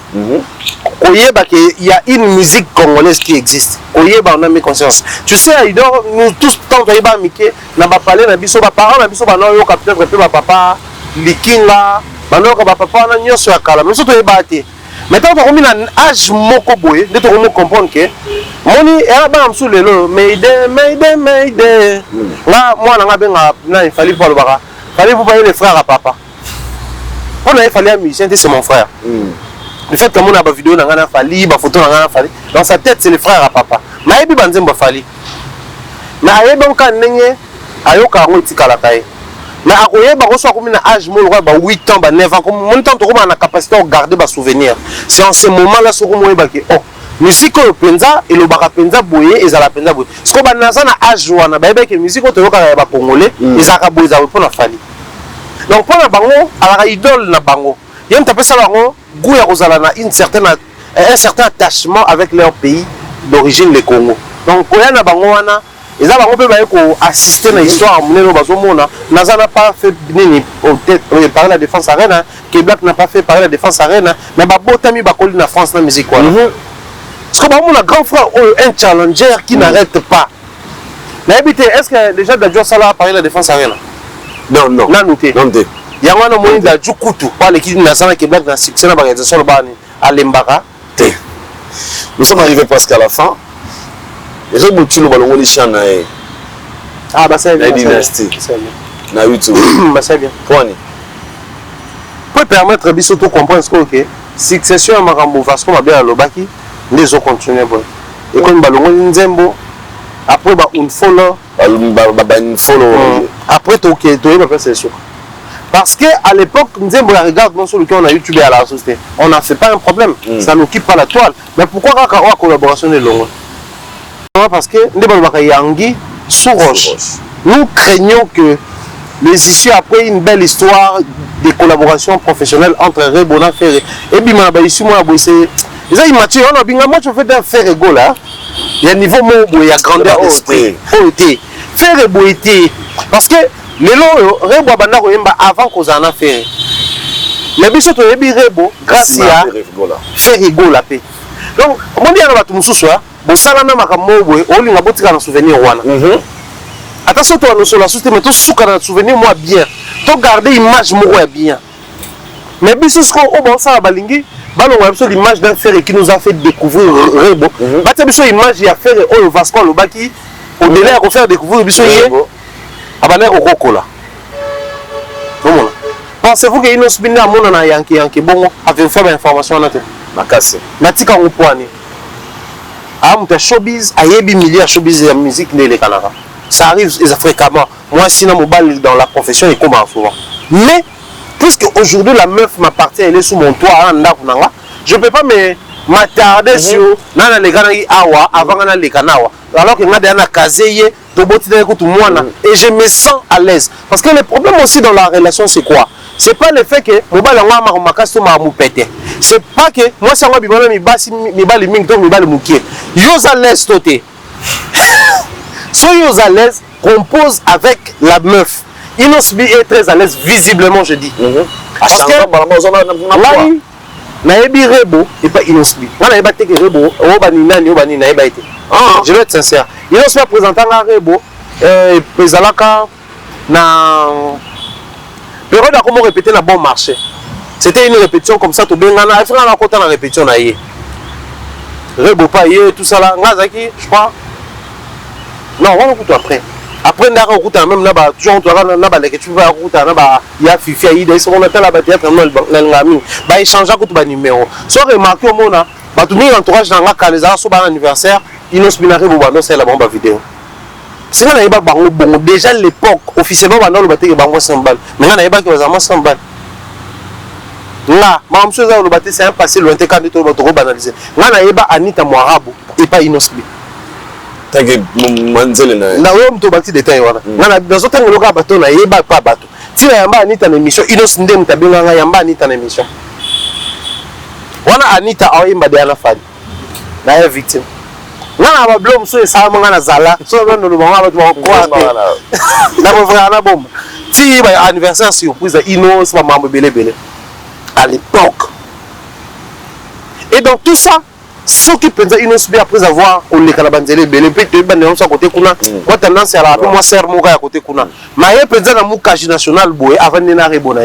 Il y a une musique congolaise qui existe. On a mis conscience. Tu sais, nous tous, tant qu'on a mis na parler na biso, parents na biso, peut-être papa, likinga, papa na nyo sur kala. Mais surtout les maintenant, on a mis un âge moko boy, de tout comprendre que moni era ba msu lelo Mayday. Là moi il fallait pas le bara. Fallait vous payer les frères à papa. On a fallu un musicien, c'est mon frère. Le fait que mon a ba vidéo na ngana fali, ba photo na ngana fali. Dans sa tête c'est les frères à papa. Mais il banzem ba fali. Mais aye donc nenge ayoka ngo tikala kai. Mais à quoi il y a âge 8 ans, 9 ans, comme mon temps on a la capacité de garder des souvenirs. C'est en ce moment-là que oh, musique au penza et le bara penza boye et la penza boye. Ce qu'on a dans âge wana, que musique au ba congolais, ils a boye za pour la fali. Donc pour la bango, à la idole na bango, il y a un tapé ça bango, goût ya kozala na un certain attachement avec leur pays d'origine le Congo. Donc pour na bango wana ils ont assisté à l'histoire. Naza n'a pas fait parler la défense arena. Québec n'a pas fait parler la défense arena. Mais Botami Bakoli na France na musique. Parce que mon grand frère un challenger qui n'arrête pas. Est-ce que déjà Dadjo Sala a parlé la défense arena? Non. Non. Il y a un moment de Djoukutu. Par l'équipe nationale Québec dans succès na organisation à Lembara. Nous sommes arrivés presque à la fin. Les autres boutules vont les chants ah bah c'est bien. La dynastie. Na YouTube. Bah c'est bien. Point. Pour permettre de surtout comprendre ce que succession à Marambo Vasco m'a bien à l'Obaki, les autres continuent. Et comme Balongo Nzembo, après une follow. Après tout ok, tout est c'est sûr. Parce que à l'époque, Nzembo regarde non sur lequel on a YouTube à la société. On n'a fait pas un problème. Ça n'occupe pas la toile. Mais pourquoi la collaboration est longue? Parce que Yangi sous roche. Nous craignons que les issues après une belle histoire de collaboration professionnelle entre Rebona Ferré et Bima ici moi c'est ils ont matché on a bien moi je fais d'un Ferré go là. Il y a niveau mot il y a grandeur d'esprit. Ferré boité parce que les lots Rebo banda koyemba avant qu'on en a fait. Les biso to yebi Rebo grâce à Ferré go la paix. Donc on dit à tout mususu bon ça là même à Kamobwe on lui a botti dans souvenir wana. Attention toi nous sur la société mais tout souka dans souvenir moi bien. To garder image moi bien. Mais biso ce qu'on bon ça balingi ballon webso l'image d'un Ferré qui nous a fait découvrir Rebo. Batia biso image ya Ferré au Vasco Lobaki au délai à faire découvrir biso yé. Abaner au Kokola. Bon pensez-vous que ino spinner à mon na yanki bon avec faire information na te. Makase. Natika ngopwani. Amta showbiz, ayebi milliard showbiz et la musique les Canada. Ça arrive fréquemment. Moi, sinon, mon bal dans la profession, il commence souvent. Mais, puisque aujourd'hui la meuf m'appartient, elle est sous mon toit, je ne peux pas m'attarder sur Nana Legana Awa avant Nana Leganawa. Alors que Nana Kazeye, et je me sens à l'aise. Parce que le problème aussi dans la relation, c'est quoi? C'est pas le fait que c'est pas que moi ça m'a à l'aise toté. Soyez à l'aise, compose avec la meuf. Inosbi est très à l'aise visiblement je dis. Parce que naebi Rebo et pas Inosbi. On a ébatté que Rebo je vais être sincère. Inosbi a présenté un Rebo et Pézalaka na période à comment répéter la bon marché. C'était une répétition comme ça, tout bien. On a fait la côté la répétition là. Rebo pas tout ça là. Ngazaki, je crois. Non, on va écouter après. Après, on a écouté même là-bas. Toujours on a les que tu vas écouter là-bas. Il y a Fifi, il y a on appelle là-bas théâtre l'engami. Bah il change à côté de numéro. Soit remarqué au monde, bah tout le monde entourage dans la cale, les arts sur l'anniversaire, ils nous spinaré pour bah c'est la bombe vidéo. C'est là il y a bon déjà l'époque officiellement bah non le bâtiment bah 100 balles. Mais là il y a pas que vraiment 100 balles. Là, ma monsieur ça le bâtiment c'est un passé lointain quand tout le monde banalisé. Là il y a pas Anita Moarabo et pas Inosbi. Tangue manzele na. Na wewe mtu bati détail wana. Ngana dans autant loka bato na yeba pa bato. Ti na yamba Anita na émission Inos nde mtabenga nga yamba Anita na émission. Wana Anita awimba de ana fadi. Na ya victime. Ngana ba blom so esa manga na zala. So ba no lo manga ba kwa. Na bo vra na bomba. Ti ba anniversaire surprise Inos ba mambo belebele. À l'époque. Et dans tout ça ceux qui pensent Inosbi après avoir on les calabanzele belé peut te bande on soit côté kuna quoi tendance à la moi serre mon gars à côté kuna mais il présent dans mon cage national boy avant de na rebona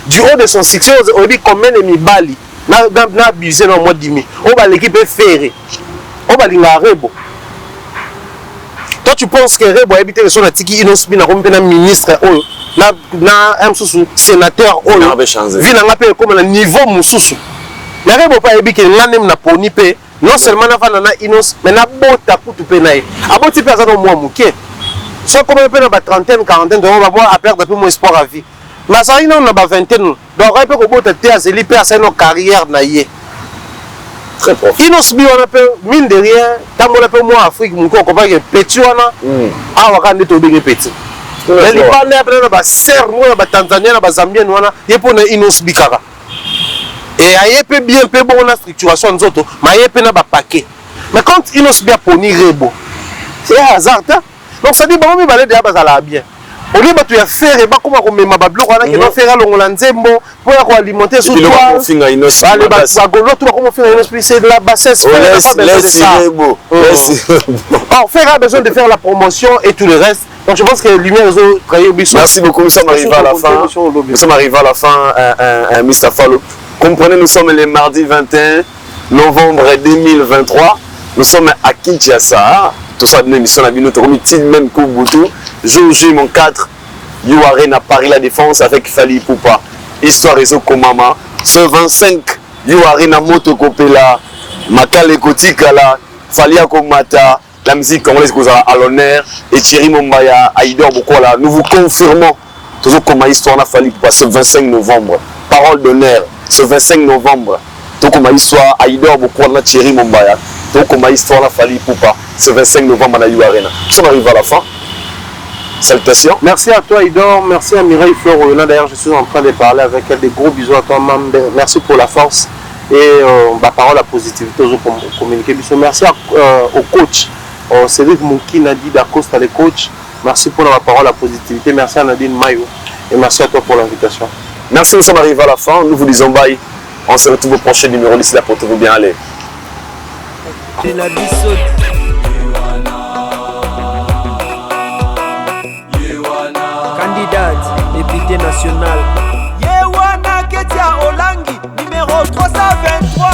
du haut de son succès on dit combien de mibali na abusé dans mois demi on va l'équipe ferré on va linga rebo toi tu penses que rebo habiter son atiki Inosbi na comme un ministre oh na un sous sénateur oh vu na ngape comme le niveau mususu. La rebo pas ebi ke ngane na poni pe non seulement na fana na Inos mais na bota kutu pe na e aboti pe azano moi muke so comme pe na ba trentaine quarantaine on va voir à perdre un peu mon espoir à vie mais ça ina na ba vingtaine donc on peut ko bota te azeli pe asa no carrière na ye très profond Inos bi on peut mine de rien tango la pe moi Afrique mon ko pas que petit wana a wakande to bi petit mais li pas na ba serre moi ba Tanzania na ba Zambie wana yepo na Inos bi kaka. Et il peut bien peu bon la structuration nous autres mais il peut na ba paquet mais quand Inos bien poni rebo c'est hasard hein? Donc ça dit bon mais balé déjà bazala bien au lieu tu faire et ba comment ko mema ba bloc wana qui va faire longola nzembo pour alimenter sous toi allez ba golo tout comment faire Inos c'est de la bassesse laisse rebo on fera besoin de faire la promotion et tout le reste. Donc je pense que Lumière Réseau travaille. Merci beaucoup, nous sommes arrivés à la fin. Nous sommes arrivés à la fin, Mr. Fallo. Comprenez, nous sommes le mardi 21 novembre 2023. Nous sommes à Kinshasa. Tout ça, une émission à Bino, même Kubutu. Jour J, mon 4, Youare à Paris La Défense avec Fali Poupa. Histoire Réseau Komama. Ce 25, Youare na Moto Kopela, Makale Kotikala, Fali Akomata. La musique congolaise que vous avez à l'honneur et Thierry Mombaya, Aïdor Bokola. Nous vous confirmons toujours comme histoire n'a fallu pour ce 25 novembre. Parole d'honneur, ce 25 novembre. Tout comme histoire Aïdor Bokola, Thierry Mombaya. Tout comme histoire n'a fallu pour pas ce 25 novembre à la Arena. Nous sommes arrivés à la fin. Salutations. Merci à toi Aïdor, merci à Mireille Fleur. D'ailleurs, je suis en train de parler avec elle. Des gros bisous à toi, Mambe. Merci pour la force et la parole à positivité aux communiquer. Merci au coach. Cédric Mouki, Nadine Dacosta, les coachs. Merci pour la parole, la positivité. Merci à Nadine Mayo. Et merci à toi pour l'invitation. Merci, nous sommes arrivés à la fin. Nous vous disons bye. On se retrouve au prochain numéro. D'ici là, portez-vous bien. Allez. Candidate, député national. Yewana Ketia Olangi, numéro 323.